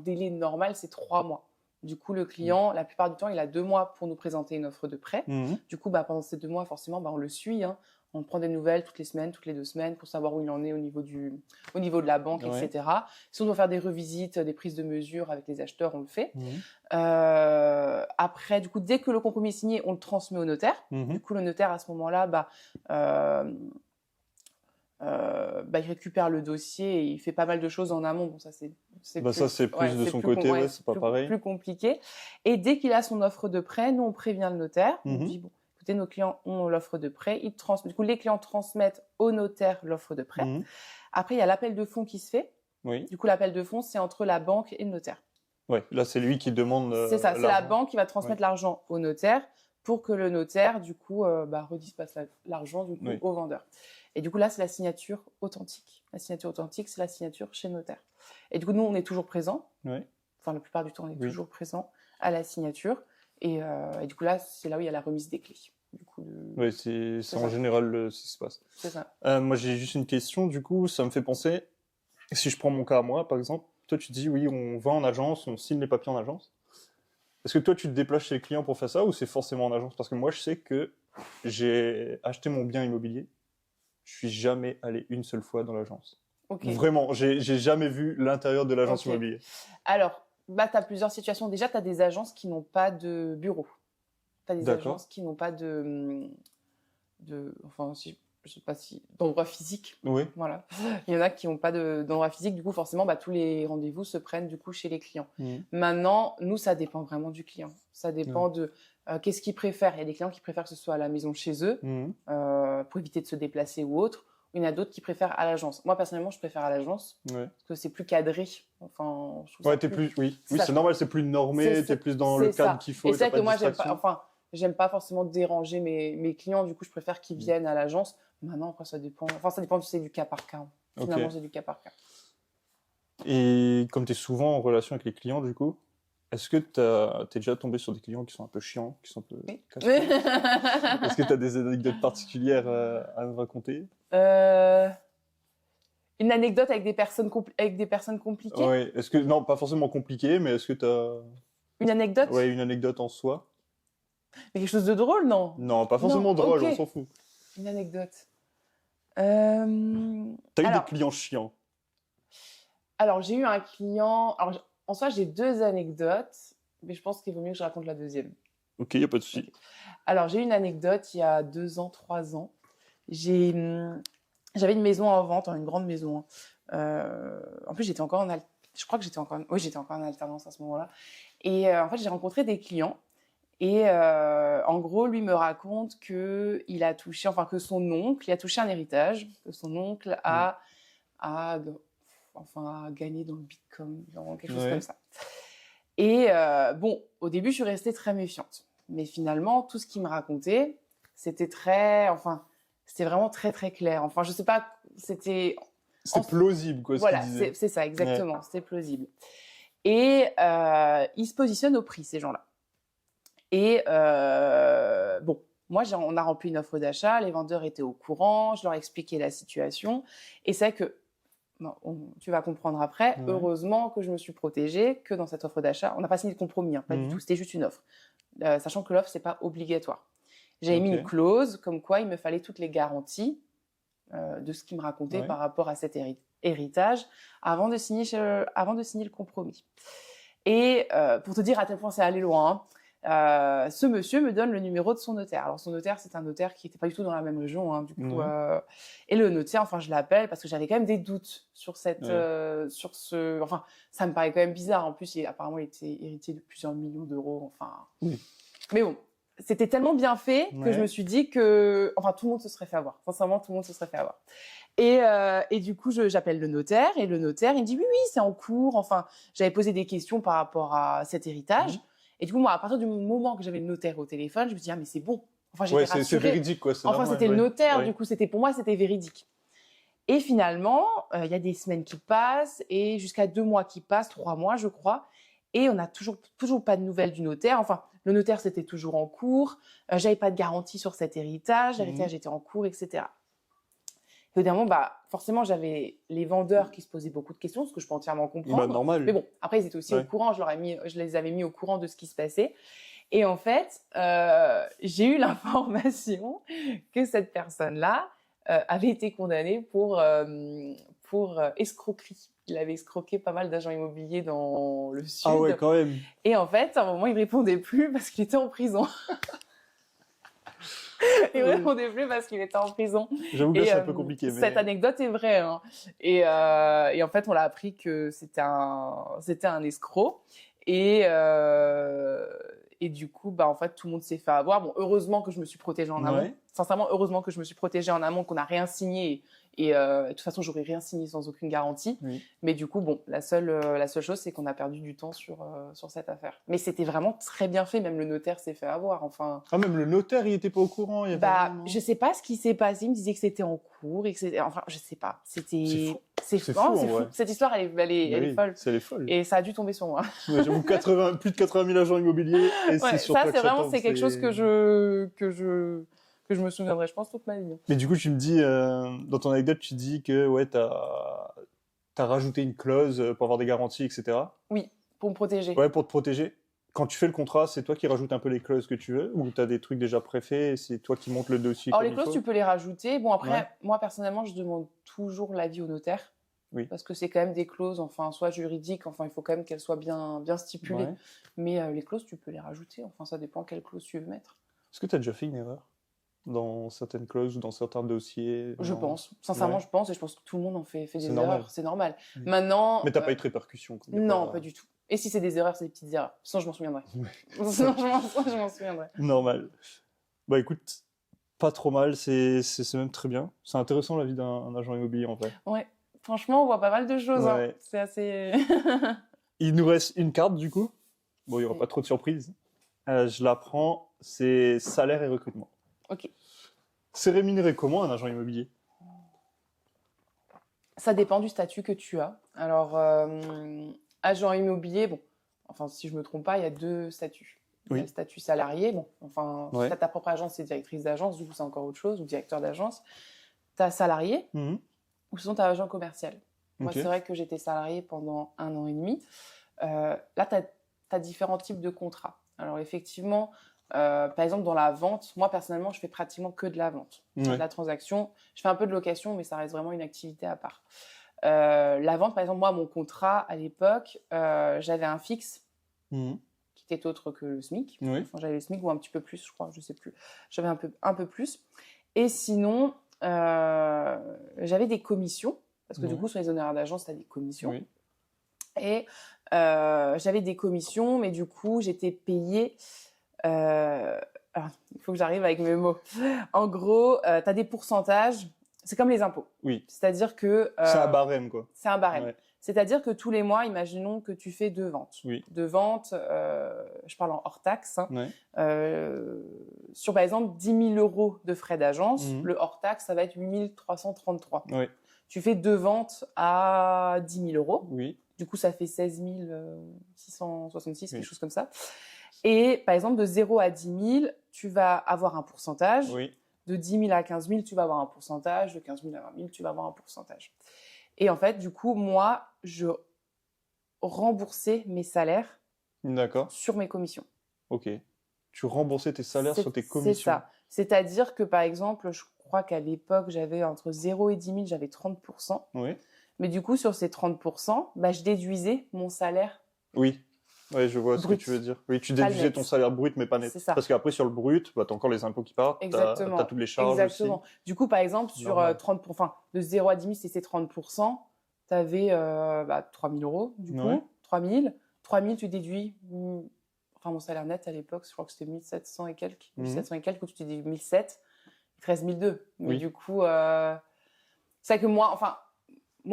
délai normal, c'est 3 mois. Du coup, le client, la plupart du temps, il a 2 mois pour nous présenter une offre de prêt. Du coup, pendant ces 2 mois, forcément, on le suit, hein. On prend des nouvelles toutes les semaines, toutes les 2 semaines pour savoir où il en est au niveau de la banque, etc. Si on doit faire des revisites, des prises de mesures avec les acheteurs, on le fait. Après, du coup, dès que le compromis est signé, on le transmet au notaire. Du coup, le notaire, à ce moment-là, il récupère le dossier et il fait pas mal de choses en amont. Bon, ça, c'est plus de son côté, c'est pas pareil. Plus compliqué. Et dès qu'il a son offre de prêt, nous, on prévient le notaire. On dit, bon, écoutez, nos clients ont l'offre de prêt. Du coup, les clients transmettent au notaire l'offre de prêt. Après, il y a l'appel de fonds qui se fait. Oui. Du coup, l'appel de fonds, c'est entre la banque et le notaire. Oui, là, c'est lui qui demande c'est ça, c'est la banque qui va transmettre l'argent au notaire pour que le notaire, du coup, redispasse l'argent du coup, au vendeur. Et du coup, là, c'est la signature authentique. La signature authentique, c'est la signature chez le notaire. Et du coup, nous, on est toujours présents. Enfin, la plupart du temps, on est toujours présents à la signature. Et du coup, là, c'est là où il y a la remise des clés. Du coup, oui, c'est en général ce qui se passe. C'est ça. Moi, j'ai juste une question. Du coup, ça me fait penser, si je prends mon cas à moi, par exemple, toi, tu te dis, oui, on va en agence, on signe les papiers en agence. Est-ce que toi, tu te déplaces chez les clients pour faire ça ou c'est forcément en agence? Parce que moi, je sais que j'ai acheté mon bien immobilier. Je suis jamais allé une seule fois dans l'agence. Vraiment, j'ai jamais vu l'intérieur de l'agence immobilier. Alors, tu as plusieurs situations. Déjà, tu as des agences qui n'ont pas de bureau. Tu as des agences qui n'ont pas je sais pas si d'endroit physique. Oui. Voilà. Il y en a qui n'ont pas d'endroit physique. Du coup, forcément, tous les rendez-vous se prennent du coup chez les clients. Maintenant, nous, ça dépend vraiment du client. Ça dépend de qu'est-ce qu'ils préfèrent. Il y a des clients qui préfèrent que ce soit à la maison chez eux pour éviter de se déplacer ou autre. Il y en a d'autres qui préfèrent à l'agence. Moi, personnellement, je préfère à l'agence parce que c'est plus cadré. Enfin, je trouve oui, c'est normal, c'est plus normé, t'es plus dans le cadre qu'il faut. Et c'est vrai que moi, j'aime pas forcément déranger mes clients. Du coup, je préfère qu'ils viennent à l'agence. Maintenant, après, ça dépend. Enfin, ça dépend, c'est du cas par cas. Finalement, c'est du cas par cas. Et comme tu es souvent en relation avec les clients, du coup, est-ce que t'es déjà tombé sur des clients qui sont un peu chiants, qui sont un peu casse-couilles? Est-ce que tu as des anecdotes particulières à me raconter? Une anecdote avec des personnes compliquées? Oui. Est-ce que non, pas forcément compliquées, mais est-ce que tu as une anecdote? Oui, une anecdote en soi. Mais quelque chose de drôle, non? Non, pas forcément drôle, on s'en fout. Une anecdote. T'as eu des clients chiants? Alors, j'ai eu un client... Alors, en soi, j'ai 2 anecdotes, mais je pense qu'il vaut mieux que je raconte la deuxième. Ok, il n'y a pas de souci. Okay. Alors, j'ai eu une anecdote il y a 2 ans, 3 ans. J'avais une maison en vente, une grande maison. En plus, j'étais encore je crois que j'étais encore en alternance à ce moment-là. Et en fait, j'ai rencontré des clients. Et en gros, lui me raconte qu'il a touché, que son oncle, il a touché un héritage, que son oncle a gagné dans le Bitcoin, quelque chose comme ça. Et au début, je suis restée très méfiante. Mais finalement, tout ce qu'il me racontait, c'était vraiment très, très clair. Enfin, je sais pas, c'était plausible, quoi, ce qu'il disait. Voilà, c'est ça, exactement, c'était plausible. Et ils se positionnent au prix, ces gens-là. Et moi, on a rempli une offre d'achat, les vendeurs étaient au courant, je leur ai expliqué la situation. Et c'est que, tu vas comprendre après, heureusement que je me suis protégée, que dans cette offre d'achat, on n'a pas signé de compromis, pas du tout, c'était juste une offre. Sachant que l'offre, c'est pas obligatoire. J'avais mis une clause comme quoi il me fallait toutes les garanties de ce qu'il me racontait Ouais. par rapport à cet héritage avant de signer le compromis. Et pour te dire à quel point c'est allé loin, ce monsieur me donne le numéro de son notaire. Alors son notaire, c'est un notaire qui n'était pas du tout dans la même région, hein, du coup. Ouais. Et le notaire, enfin, je l'appelle parce que j'avais quand même des doutes sur Ouais. sur ce. Enfin, ça me paraît quand même bizarre. En plus, apparemment, il était héritier de plusieurs millions d'euros. Enfin, Oui. mais bon, c'était tellement bien fait que je me Ouais. suis dit que, enfin, tout le monde se serait fait avoir. Sincèrement, tout le monde se serait fait avoir. Et du coup, j'appelle le notaire et le notaire, il me dit oui, c'est en cours. Enfin, j'avais posé des questions par rapport à cet héritage. Et du coup, moi, à partir du moment que j'avais le notaire au téléphone, je me dis ah mais c'est bon. Enfin, j'étais Ouais, c'est rassurée. véridique, quoi, c'est Enfin, normal. c'était le Ouais. notaire, Ouais. du coup, pour moi, c'était véridique. Et finalement, il y a des semaines qui passent et jusqu'à 2 mois qui passent, 3 mois, je crois. Et on n'a toujours pas de nouvelles du notaire. Enfin, le notaire, c'était toujours en cours. J'avais pas de garantie sur cet héritage. L'héritage était en cours, etc. Et au dernier moment, forcément, j'avais les vendeurs qui se posaient beaucoup de questions, ce que je peux entièrement comprendre. Bah, normal. Mais bon, après, ils étaient aussi au Ouais. courant. Je les avais mis au courant de ce qui se passait. Et en fait, j'ai eu l'information que cette personne-là avait été condamnée pour escroquerie. Il avait escroqué pas mal d'agents immobiliers dans le sud. Ah ouais, quand même. Et en fait, à un moment, il répondait plus parce qu'il était en prison. Il répondait plus parce qu'il était en prison. J'avoue que c'est un peu compliqué. Cette anecdote est vraie. Hein. Et en fait, on a appris que c'était un escroc. Et du coup, en fait, tout le monde s'est fait avoir. Bon, heureusement que je me suis protégée en amont. Ouais. Sincèrement, heureusement que je me suis protégée en amont, qu'on n'a rien signé. Et de toute façon, j'aurais rien signé sans aucune garantie. Oui. Mais du coup, bon, la seule chose, c'est qu'on a perdu du temps sur cette affaire. Mais c'était vraiment très bien fait. Même le notaire s'est fait avoir. Enfin. Ah, même le notaire, il était pas au courant. Il y avait Je sais pas ce qui s'est passé. Il me disait que c'était en cours et que c'était. Enfin, je sais pas. C'est fou. fou. Cette histoire, elle est folle. Elle est folle. Et ça a dû tomber sur moi. Ouais, j'avoue, plus de 80 000 agents immobiliers. Et Ouais, c'est sur ça, toi que c'est vraiment, tombe, c'est quelque chose que je me souviendrai, je pense, toute ma vie. Mais du coup, tu me dis, dans ton anecdote, tu dis que ouais, t'as rajouté une clause pour avoir des garanties, etc. Oui, pour me protéger. Ouais, pour te protéger. Quand tu fais le contrat, c'est toi qui rajoutes un peu les clauses que tu veux, ou t'as des trucs déjà préfaits et c'est toi qui montes le dossier Alors, comme les il clauses, faut. tu peux les rajouter. Bon, après, Ouais. moi, personnellement, je demande toujours l'avis au notaire. Oui. Parce que c'est quand même des clauses, enfin, soit juridiques, enfin, il faut quand même qu'elles soient bien stipulées. Ouais. Mais les clauses, tu peux les rajouter. Enfin, ça dépend quelles clauses tu veux mettre. Est-ce que tu as déjà fait une erreur dans certaines clauses ou dans certains dossiers? Je Non. pense. Sincèrement, Ouais. je pense. Et je pense que tout le monde en fait des normal. erreurs. C'est normal. Oui. Maintenant. Mais t'as pas eu de répercussions, quoi. Non, pas du tout. Et si c'est des erreurs, c'est des petites erreurs. Sinon, je m'en souviendrai. Ouais. Sinon, je m'en souviendrai. Normal. Bah écoute, pas trop mal, c'est même très bien. C'est intéressant la vie d'un agent immobilier en vrai. Ouais. Franchement, on voit pas mal de choses. Ouais. Hein. C'est assez. Il nous reste une carte du coup. Bon, il n'y aura pas trop de surprises. Je la prends, c'est salaire et recrutement. Ok. C'est rémunéré comment un agent immobilier? Ça dépend du statut que tu as. Alors, agent immobilier, bon, enfin, si je me trompe pas, il y a 2 statuts. Il y a le statut salarié, bon, enfin, si tu as ta propre agence, c'est directrice d'agence, du coup, c'est encore autre chose, ou directeur d'agence. Tu as salarié, ou sinon tu as agent commercial. Moi, c'est vrai que j'étais salarié pendant 1 an et demi. Là, tu as différents types de contrats. Alors, effectivement, par exemple, dans la vente, moi, personnellement, je fais pratiquement que de la vente. De la transaction. Je fais un peu de location, mais ça reste vraiment une activité à part. La vente, par exemple, moi, mon contrat, à l'époque, j'avais un fixe qui était autre que le SMIC. Enfin, j'avais le SMIC ou un petit peu plus, je crois, je sais plus. J'avais un peu plus. Et sinon, j'avais des commissions, parce que du coup, sur les honoraires d'agence, tu as des commissions. Et j'avais des commissions, mais du coup, j'étais payée... il faut que j'arrive avec mes mots. En gros, tu as des pourcentages. C'est comme les impôts. Oui. C'est-à-dire que... c'est un barème, quoi. C'est un barème. Ouais. C'est-à-dire que tous les mois, imaginons que tu fais 2 ventes. Oui. 2 ventes, je parle en hors taxe. Hein, sur, par exemple, 10 000 euros de frais d'agence, le hors taxe, ça va être 8 333. Oui. Tu fais 2 ventes à 10 000 euros. Oui. Du coup, ça fait 16 666, quelque chose comme ça. Et par exemple, de 0 à 10 000, tu vas avoir un pourcentage. Oui. De 10 000 à 15 000, tu vas avoir un pourcentage. De 15 000 à 20 000, tu vas avoir un pourcentage. Et en fait, du coup, moi, je remboursais mes salaires sur mes commissions. Ok. Tu remboursais tes salaires sur tes commissions. C'est ça. C'est-à-dire que, par exemple, je crois qu'à l'époque, j'avais entre 0 et 10 000, j'avais 30%. Oui. Mais du coup, sur ces 30%, bah, je déduisais mon salaire Oui. Ouais, je vois ce que brut, tu veux dire. Oui, tu pas déduisais net. ton salaire brut, mais pas net. C'est ça. Parce qu'après, sur le brut, bah, t'as encore les impôts qui partent, Exactement. t'as toutes les charges Exactement. aussi. Du coup, par exemple, sur Normal. 30%, enfin, de 0 à 10 000, c'est 30%, tu avais 3 000 euros, du coup. Ouais. 3 000. 3 000, tu déduis. Enfin, mon salaire net à l'époque, je crois que c'était 1 700 et quelques. 1 700 et quelques, où tu déduis 1 700, il te reste 1 200. Mais Oui. du coup, c'est que moi,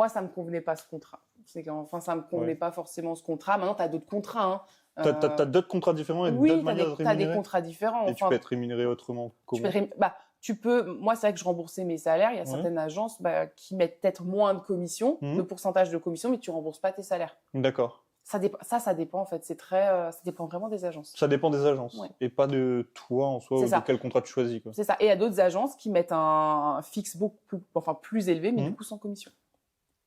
ça me convenait pas ce contrat. C'est qu'enfin, ça me convenait pas forcément ce contrat. Maintenant, tu as d'autres contrats. Hein. T'as d'autres contrats différents et Oui, d'autres manières de tu as des rémunérer. contrats différents. Et tu peux être rémunéré autrement. Comment? Moi, c'est vrai que je remboursais mes salaires. Il y a certaines agences qui mettent peut-être moins de commission, de pourcentage de commission, mais tu rembourses pas tes salaires. D'accord. Ça dépend en fait. Ça dépend vraiment des agences. Ça dépend des agences et pas de toi en soi ou de quel contrat tu choisis, quoi. C'est ça. Et il y a d'autres agences qui mettent un fixe plus élevé, mais du coup sans commission.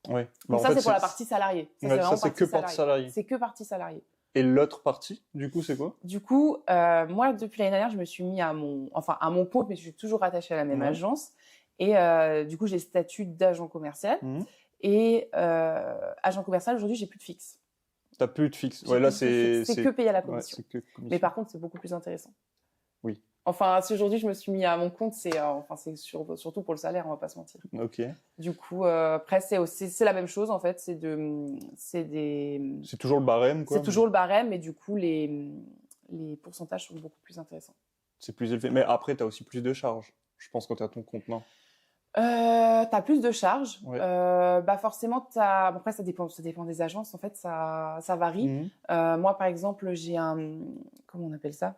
Ouais. Donc ça, c'est pour la partie salariée. Ça, c'est que partie salariée. C'est que partie salariée. Et l'autre partie, du coup, c'est quoi? Du coup, moi, depuis l'année dernière, je me suis mis à mon compte, mais je suis toujours rattachée à la même agence. Et du coup, j'ai le statut d'agent commercial. Et agent commercial, aujourd'hui, j'ai plus de fixe. T'as plus de fixe. Ouais, là, c'est que payer à la commission. Ouais, c'est que commission. Mais par contre, c'est beaucoup plus intéressant. Oui. Enfin, si aujourd'hui je me suis mis à mon compte, c'est surtout pour le salaire, on va pas se mentir. Ok. Du coup, après, c'est la même chose en fait. C'est toujours le barème, quoi. C'est toujours le barème, mais du coup, les pourcentages sont beaucoup plus intéressants. C'est plus élevé. Mais après, tu as aussi plus de charges, je pense, quand tu as ton compte, non? T'as plus de charges. Ouais. Forcément, après, ça dépend des agences. En fait, ça varie. Moi, par exemple, j'ai comment on appelle ça?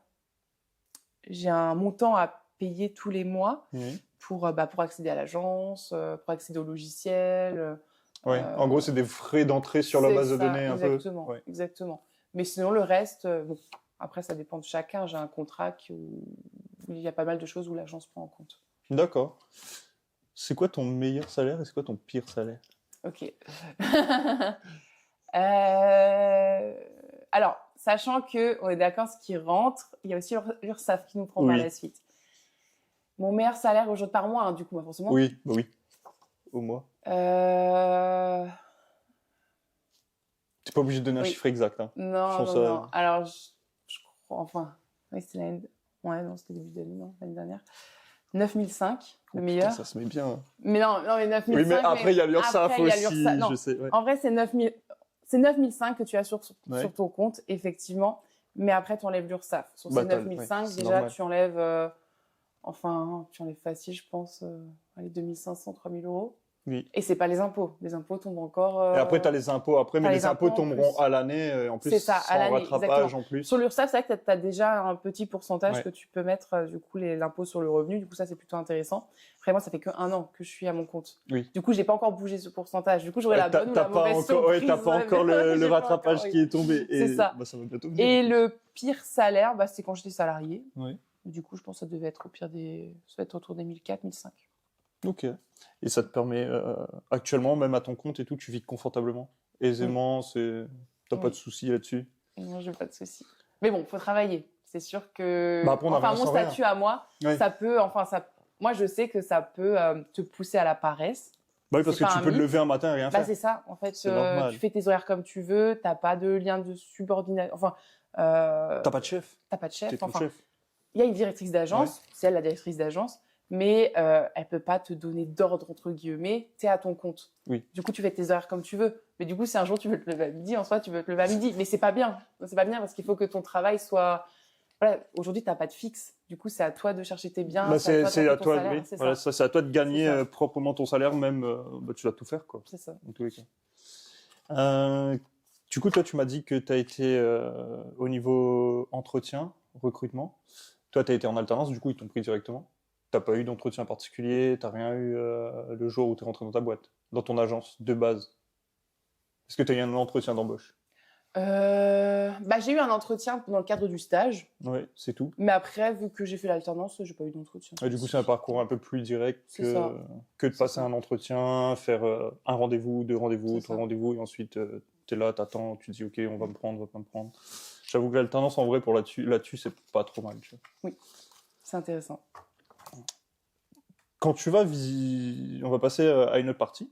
J'ai un montant à payer tous les mois pour accéder à l'agence, pour accéder au logiciel. En gros, c'est des frais d'entrée sur la base de données un peu. Exactement. Mais sinon, le reste, après, ça dépend de chacun. J'ai un contrat où il y a pas mal de choses où l'agence prend en compte. D'accord. C'est quoi ton meilleur salaire et c'est quoi ton pire salaire? Ok. Alors, sachant qu'on est d'accord, ce qui rentre, il y a aussi l'URSSAF qui nous prend par la suite. Mon meilleur salaire aujourd'hui par mois, du coup, forcément. Oui, au mois. T'es pas obligé de donner un chiffre exact. Hein. Non. Alors, je crois, c'était c'était début d'année, l'année dernière. 9005, le meilleur. Putain, ça se met bien. Hein. Mais non, mais 9005. Oui, mais après, il y a l'URSSAF aussi, je sais. Ouais. En vrai, c'est 9005 que tu as sur ton compte, effectivement. Mais après, tu enlèves l'URSSAF. Sur ces 9005, déjà, normal. Tu enlèves facile, je pense, 2500, 3000 euros. Oui. Et c'est pas les impôts. Les impôts tombent encore. Et après, tu as les impôts après, mais les impôts tomberont à l'année. En plus, c'est ça, sans rattrapage exactement. en plus. Sur l'URSSAF, c'est vrai que tu as déjà un petit pourcentage que tu peux mettre, du coup, l'impôt sur le revenu. Du coup, ça, c'est plutôt intéressant. Après, moi, ça fait qu'un an que je suis à mon compte. Oui. Du coup, j'ai pas encore bougé ce pourcentage. Du coup, j'aurai la bonne ou la mauvaise surprise. T'as pas encore le rattrapage qui est tombé. C'est ça. Ça va bientôt venir. Et le pire salaire, c'est quand j'étais salarié. Oui. Du coup, je pense que ça devait être ça devait être autour des 1004, 1005. Ok. Et ça te permet, actuellement, même à ton compte et tout, tu vis confortablement, aisément, t'as pas de soucis là-dessus? Non, j'ai pas de soucis. Mais bon, faut travailler. C'est sûr que, mon statut à moi, ça peut, moi, je sais que ça peut te pousser à la paresse. Bah oui, parce que tu peux te lever un matin et rien faire. C'est ça. En fait, tu fais tes horaires comme tu veux, t'as pas de lien de subordination. T'as pas de chef. T'as pas de chef. T'es ton chef. Il y a une directrice d'agence, c'est elle la directrice d'agence, mais elle peut pas te donner d'ordre, entre guillemets, t'es à ton compte. Oui. Du coup, tu fais tes horaires comme tu veux. Mais du coup, si un jour tu veux te lever à midi, en soi, tu veux te lever à midi. Mais c'est pas bien. C'est pas bien parce qu'il faut que ton travail soit... Voilà, aujourd'hui, t'as pas de fixe. Du coup, c'est à toi de chercher tes biens. C'est à toi de gagner proprement ton salaire, même, tu dois tout faire, quoi. C'est ça. En tous les cas. Du coup, toi, tu m'as dit que tu as été au niveau entretien, recrutement. Toi, tu as été en alternance, du coup, ils t'ont pris directement. Tu n'as pas eu d'entretien particulier, tu n'as rien eu le jour où tu es rentré dans ta boîte, dans ton agence de base. Est-ce que tu as eu un entretien d'embauche? J'ai eu un entretien dans le cadre du stage. Oui, c'est tout. Mais après, vu que j'ai fait l'alternance, j'ai pas eu d'entretien. Du coup, c'est un parcours un peu plus direct que de passer un entretien, faire un rendez-vous, deux rendez-vous, trois rendez-vous, et ensuite tu es là, t'attends, tu te dis ok, on va me prendre, on va pas me prendre. J'avoue que l'alternance, en vrai, pour là-dessus, c'est pas trop mal. Tu vois. Oui, c'est intéressant. quand tu vas on va passer à une autre partie.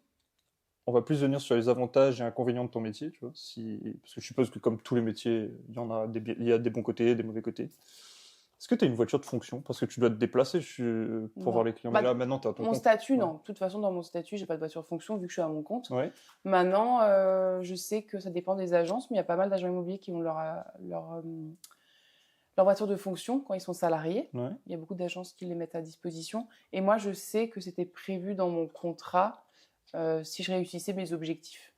On va plus venir sur les avantages et inconvénients de ton métier, tu vois. Parce que je suppose que comme tous les métiers, il y a des bons côtés, des mauvais côtés. Est-ce que tu as une voiture de fonction? Parce que tu dois te déplacer pour Non. voir les clients. Mais là, maintenant, tu as ton Mon compte. statut, Ouais. non. De toute façon, dans mon statut, j'ai pas de voiture de fonction vu que je suis à mon compte. Ouais. Maintenant, je sais que ça dépend des agences, mais il y a pas mal d'agents immobiliers qui ont leur voiture de fonction quand ils sont salariés. Ouais. Il y a beaucoup d'agences qui les mettent à disposition. Et moi, je sais que c'était prévu dans mon contrat si je réussissais mes objectifs.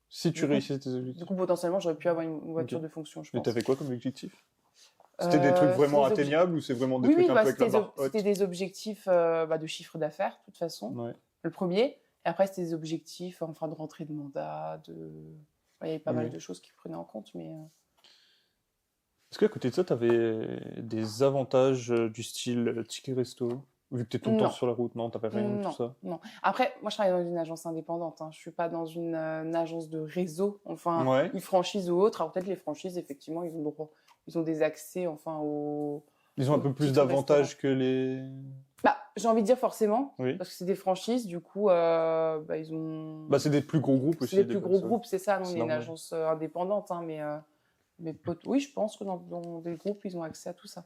Si tu réussis tes objectifs. Du coup, potentiellement, j'aurais pu avoir une voiture Ok. de fonction, je Mais pense. t'avais quoi comme objectif? C'était des trucs vraiment atteignables ou c'est vraiment des trucs un peu avec la barre haute? C'était des objectifs de chiffre d'affaires, de toute façon. Ouais. Le premier. Et après, c'était des objectifs enfin, de rentrée de mandat. Il y avait pas mal de choses qui prenaient en compte. Mais est-ce qu'à côté de ça, tu avais des avantages du style ticket resto? Vu que tu es tout le temps sur la route, non, tu n'avais rien de tout ça? Non. Après, moi, je travaille dans une agence indépendante. Hein. Je ne suis pas dans une agence de réseau, enfin, une franchise ou autre. Alors, peut-être les franchises, effectivement, ils ont des accès enfin, aux. Ils ont un peu plus d'avantages que les. Bah, j'ai envie de dire forcément, oui. Parce que c'est des franchises, du coup, ils ont. Bah, c'est des plus gros groupes aussi. C'est des plus gros groupes, c'est ça. Nous, on est une normal. agence indépendante, hein, mais oui, je pense que dans des groupes, ils ont accès à tout ça.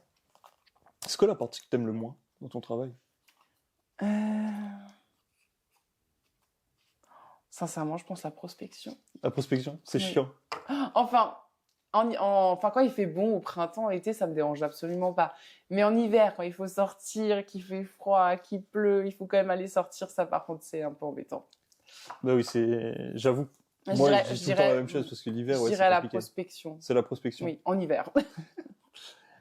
C'est quoi la partie que tu aimes le moins dans ton travail? Sincèrement, je pense la prospection. La prospection, c'est chiant. Enfin, quand il fait bon au printemps, été, ça me dérange absolument pas. Mais en hiver, quand il faut sortir, qu'il fait froid, qu'il pleut, il faut quand même aller sortir. Ça, par contre, c'est un peu embêtant. Bah oui, j'avoue. Moi, je dis tout le temps la même chose parce que l'hiver, je dirais la prospection. C'est la prospection. Oui, en hiver.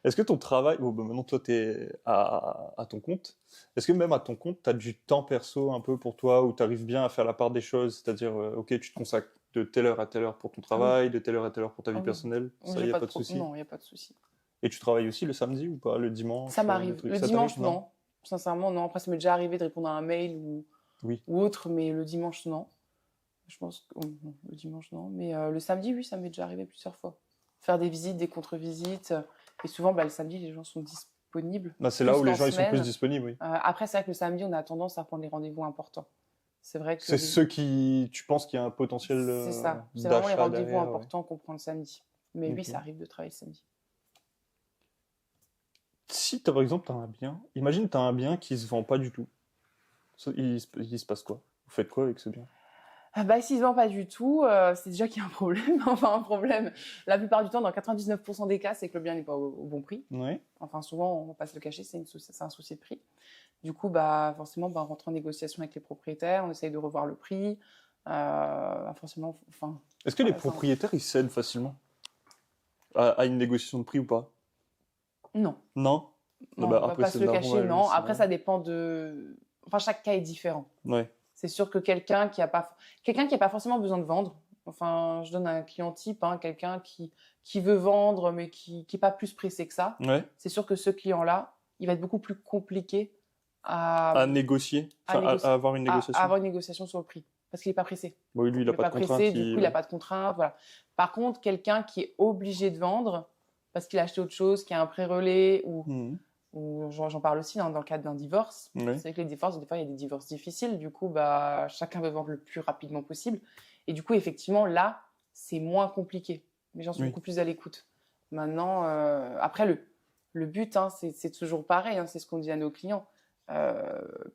Est-ce que ton travail, maintenant toi tu es à ton compte, est-ce que même à ton compte, tu as du temps perso un peu pour toi où tu arrives bien à faire la part des choses, c'est-à-dire, ok, tu te consacres de telle heure à telle heure pour ton travail, de telle heure à telle heure pour ta vie personnelle, ça, il n'y a pas de souci? Non, il n'y a pas de souci. Et tu travailles aussi le samedi ou pas, le dimanche? Ça m'arrive. Le dimanche, non. Sincèrement, non. Après, ça m'est déjà arrivé de répondre à un mail ou autre, mais le dimanche, non. Je pense que le dimanche, non. Mais le samedi, oui, ça m'est déjà arrivé plusieurs fois. Faire des visites, des contre-visites. Et souvent, le samedi, les gens sont disponibles. Bah, c'est là où les gens ils sont plus disponibles, oui. Après, c'est vrai que le samedi, on a tendance à prendre les rendez-vous importants. C'est vrai que c'est ceux qui, tu penses qu'il y a un potentiel c'est ça. C'est vraiment les rendez-vous importants qu'on prend le samedi. Mais oui, ça arrive de travailler le samedi. Si, par exemple, tu as un bien, imagine tu as un bien qui ne se vend pas du tout. Il se passe quoi? Vous faites quoi avec ce bien? S'il ne se vend pas du tout, c'est déjà qu'il y a un problème. Enfin, un problème. La plupart du temps, dans 99% des cas, c'est que le bien n'est pas au bon prix. Oui. Enfin, souvent, on ne va pas se le cacher, c'est un souci de prix. Du coup, forcément, on rentre en négociation avec les propriétaires, on essaye de revoir le prix. Forcément, est-ce que les propriétaires, ils cèdent facilement à une négociation de prix ou pas? Non. Non? On ne va pas se le cacher, non. Après, ça dépend de... Enfin, chaque cas est différent. Ouais. C'est sûr que quelqu'un qui n'a pas forcément besoin de vendre, enfin, je donne un client type, quelqu'un qui veut vendre, mais qui n'est pas plus pressé que ça. Ouais. C'est sûr que ce client-là, il va être beaucoup plus compliqué à négocier, à avoir une négociation. À avoir une négociation sur le prix, parce qu'il n'est pas pressé. Oui, lui, il n'a pas de contrainte. Du coup, il n'a pas de contrainte. Voilà. Par contre, quelqu'un qui est obligé de vendre, parce qu'il a acheté autre chose, qui a un pré-relais, ou j'en parle aussi dans le cadre d'un divorce. Oui. C'est vrai que les divorces, des fois, il y a des divorces difficiles. Du coup, chacun veut vendre le plus rapidement possible. Et du coup, effectivement, là, c'est moins compliqué. Les gens sont beaucoup plus à l'écoute. Maintenant, après, le but, c'est toujours pareil. C'est ce qu'on dit à nos clients.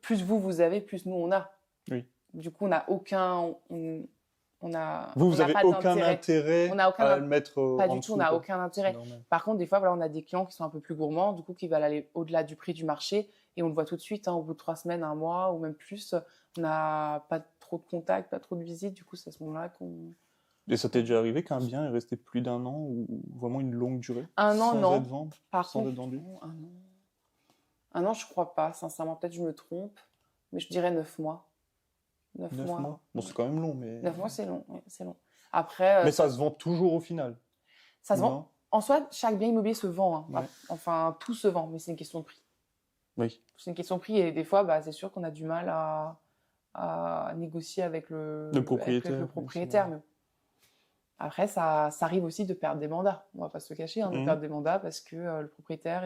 Plus vous avez, plus nous, on a. Oui. Du coup, on n'a aucun... Vous avez aucun intérêt à le mettre pas du tout, on n'a aucun intérêt. Par contre, des fois, on a des clients qui sont un peu plus gourmands, du coup, qui veulent aller au-delà du prix du marché, et on le voit tout de suite, au bout de 3 semaines, 1 mois, ou même plus, on n'a pas trop de contacts, pas trop de visites, du coup, c'est à ce moment-là qu'on... Et ça t'est déjà arrivé qu'un bien est resté plus d'1 an, ou vraiment une longue durée? 1 an, non. Sans être vendu? Par contre, 1 an, je crois pas, sincèrement, peut-être je me trompe, mais je dirais 9 mois. 9 mois. Bon, c'est quand même long, mais... 9 mois, c'est long, oui, c'est long. Après, mais ça se vend toujours au final? Ça se vend. En soi, chaque bien immobilier se vend. Ouais. Enfin, tout se vend, mais c'est une question de prix. Oui. C'est une question de prix, et des fois, c'est sûr qu'on a du mal à négocier avec le propriétaire. Mais... Après, ça arrive aussi de perdre des mandats. On ne va pas se le cacher, de perdre des mandats parce que le propriétaire,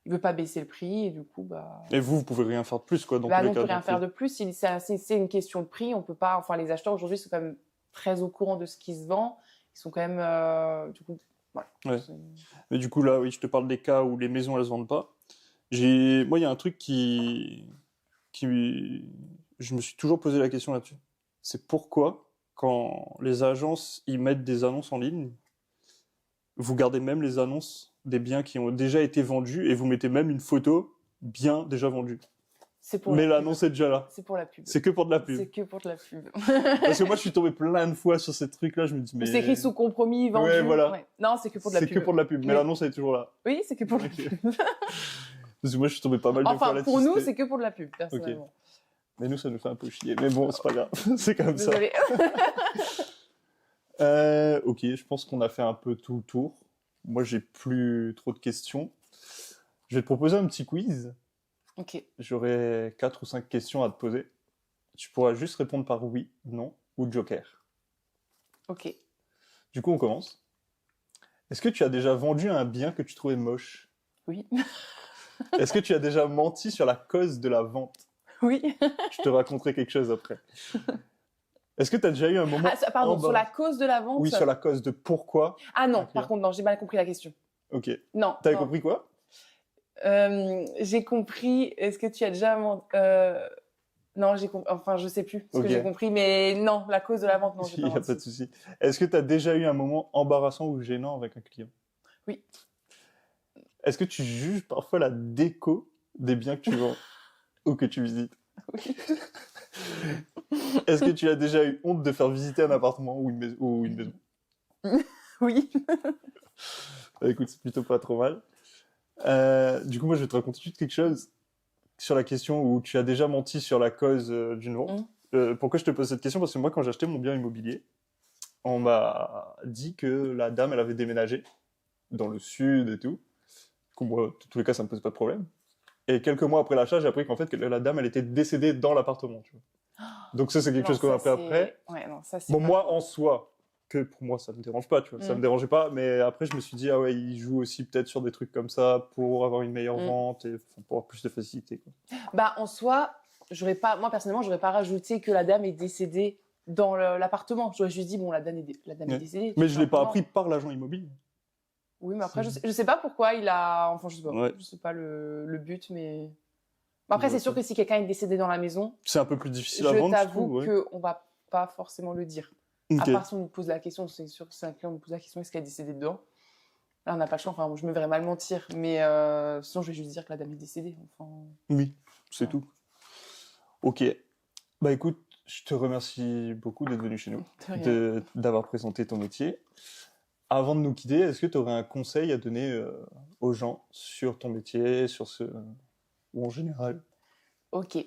il veut pas baisser le prix et du coup, Et vous pouvez rien faire de plus, quoi, dans tous non, les on cas. peut rien donc, faire de plus. C'est une question de prix. On peut pas. Enfin, les acheteurs aujourd'hui sont quand même très au courant de ce qui se vend. Ils sont quand même, du coup, voilà. Ouais. Mais du coup, là, oui, je te parle des cas où les maisons, elles se vendent pas. Moi, il y a un truc je me suis toujours posé la question là-dessus. C'est pourquoi, quand les agences ils mettent des annonces en ligne, vous gardez même les annonces des biens qui ont déjà été vendus et vous mettez même une photo bien déjà vendue. C'est pour Mais la pub. l'annonce est déjà là. C'est pour la pub. C'est que pour de la pub. C'est que pour de la pub. Parce que moi, je suis tombé plein de fois sur ces trucs-là. Je me dis, mais. C'est écrit sous compromis, vendu. Ouais, voilà. Ouais. Non, c'est que pour de la pub. C'est que pour de la pub. Mais Oui. l'annonce, elle est toujours là. Oui, c'est que pour de la Ok. pub. Parce que moi, je suis tombé pas mal de fois Enfin, là-dessus. pour nous, c'est que pour de la pub, personnellement. Mais nous, ça nous fait un peu chier. Mais bon, c'est pas grave. C'est comme ça. Désolée. Ok, je pense qu'on a fait un peu tout le tour. Moi, j'ai plus trop de questions. Je vais te proposer un petit quiz. Ok. J'aurai 4 ou 5 questions à te poser. Tu pourras juste répondre par oui, non ou joker. Ok. Du coup, on commence. Est-ce que tu as déjà vendu un bien que tu trouvais moche? Oui. Est-ce que tu as déjà menti sur la cause de la vente? Oui. Je te raconterai quelque chose après. Est-ce que tu as déjà eu un moment... Pardon, Oh, sur la cause de la vente? Oui, sur la cause de pourquoi. Ah non, Ok. par contre, non, j'ai mal compris la question. Ok. Non. T'avais non. compris quoi? J'ai compris. Est-ce que tu as déjà non, j'ai compris. Enfin, je sais plus ce Ok. que j'ai compris, mais non, la cause de la vente, non, j'ai Il pas n'y a menti. pas de souci. Est-ce que tu as déjà eu un moment embarrassant ou gênant avec un client? Oui. Est-ce que tu juges parfois la déco des biens que tu vends ou que tu visites? Oui. Est-ce que tu as déjà eu honte de faire visiter un appartement ou une maison? Oui. Écoute, c'est plutôt pas trop mal. Du coup, moi, je vais te raconter tout de suite quelque chose sur la question où tu as déjà menti sur la cause d'une vente. Pourquoi je te pose cette question? Parce que moi, quand j'ai acheté mon bien immobilier, on m'a dit que la dame, elle avait déménagé dans le sud et tout. Moi, dans tous les cas, ça me pose pas de problème. Et quelques mois après l'achat, j'ai appris qu'en fait, que la dame, elle était décédée dans l'appartement. Tu vois. Donc ça, c'est quelque chose qu'on a appris après. Ouais, non, ça, c'est Bon, pas moi, cool. en soi, que pour moi, ça me dérange pas, tu vois. Ça me dérangeait pas, mais après, je me suis dit, ah ouais, il joue aussi peut-être sur des trucs comme ça pour avoir une meilleure vente et pour avoir plus de facilité, quoi. Bah, en soi, moi, personnellement, j'aurais pas rajouté que la dame est décédée dans l'appartement. J'aurais juste dit, bon, la dame est décédée. Mais je l'ai pas simplement. appris par l'agent immobilier. Oui, mais après, je sais pas pourquoi il a. Enfin, je sais pas. Ouais. Je sais pas le but, mais. Bah, après, Ouais, c'est sûr que si quelqu'un est décédé dans la maison, C'est un peu plus difficile à je vendre, je trouve. t'avoue Ouais. qu'on va pas forcément le dire. Ok. À part si on nous pose la question, c'est sûr que c'est un client nous pose la question, est-ce qu'elle est décédée dedans? Là, on n'a pas le choix. Enfin, je me verrais mal mentir, mais sinon, je vais juste dire que la dame est décédée. Enfin. Oui, c'est Ouais. tout. Ok. Bah écoute, je te remercie beaucoup d'être venu chez nous, De rien. d'avoir présenté ton métier. Avant de nous quitter, est-ce que tu aurais un conseil à donner aux gens sur ton métier, ou en général? Ok.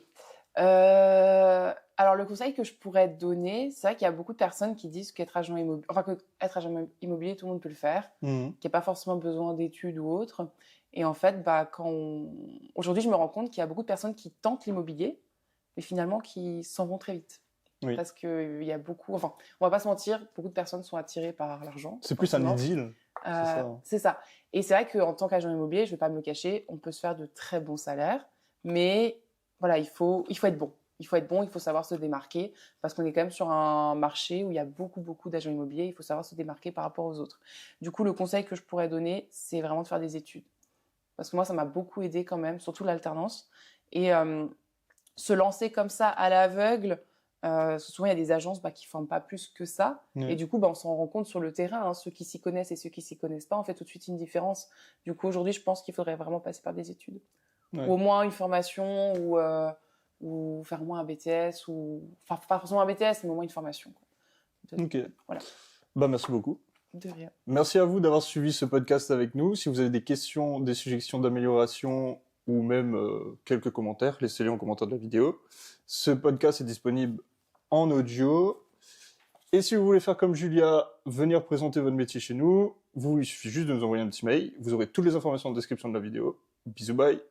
Alors, le conseil que je pourrais te donner, c'est vrai qu'il y a beaucoup de personnes qui disent qu'être agent immobilier, enfin, qu'être agent immobilier, tout le monde peut le faire, Mhm. qu'il n'y a pas forcément besoin d'études ou autre. Et en fait, bah, aujourd'hui, je me rends compte qu'il y a beaucoup de personnes qui tentent l'immobilier, mais finalement qui s'en vont très vite. Oui. Parce qu'il y a beaucoup, enfin, on va pas se mentir, beaucoup de personnes sont attirées par l'argent. C'est plus un forcément. idylle. C'est ça. C'est ça. Et c'est vrai qu'en tant qu'agent immobilier, je ne vais pas me le cacher, on peut se faire de très bons salaires, mais voilà, il faut être bon. Il faut être bon, il faut savoir se démarquer, parce qu'on est quand même sur un marché où il y a beaucoup, beaucoup d'agents immobiliers, il faut savoir se démarquer par rapport aux autres. Du coup, le conseil que je pourrais donner, c'est vraiment de faire des études. Parce que moi, ça m'a beaucoup aidé quand même, surtout l'alternance. Et se lancer comme ça à l'aveugle, souvent il y a des agences qui ne forment pas plus que ça. Oui. Et du coup, on s'en rend compte sur le terrain, hein, ceux qui s'y connaissent et ceux qui s'y connaissent pas, on fait tout de suite une différence. Du coup, aujourd'hui, je pense qu'il faudrait vraiment passer par des études. Ouais. Ou au moins une formation, ou faire au moins un BTS, enfin pas forcément un BTS, mais au moins une formation. Quoi. Ok. Voilà. Bah merci beaucoup. De rien. Merci à vous d'avoir suivi ce podcast avec nous. Si vous avez des questions, des suggestions d'amélioration ou même quelques commentaires, laissez-les en commentaire de la vidéo. Ce podcast est disponible en audio. Et si vous voulez faire comme Julia, venir présenter votre métier chez nous, il suffit juste de nous envoyer un petit mail. Vous aurez toutes les informations en description de la vidéo. Bisous, bye.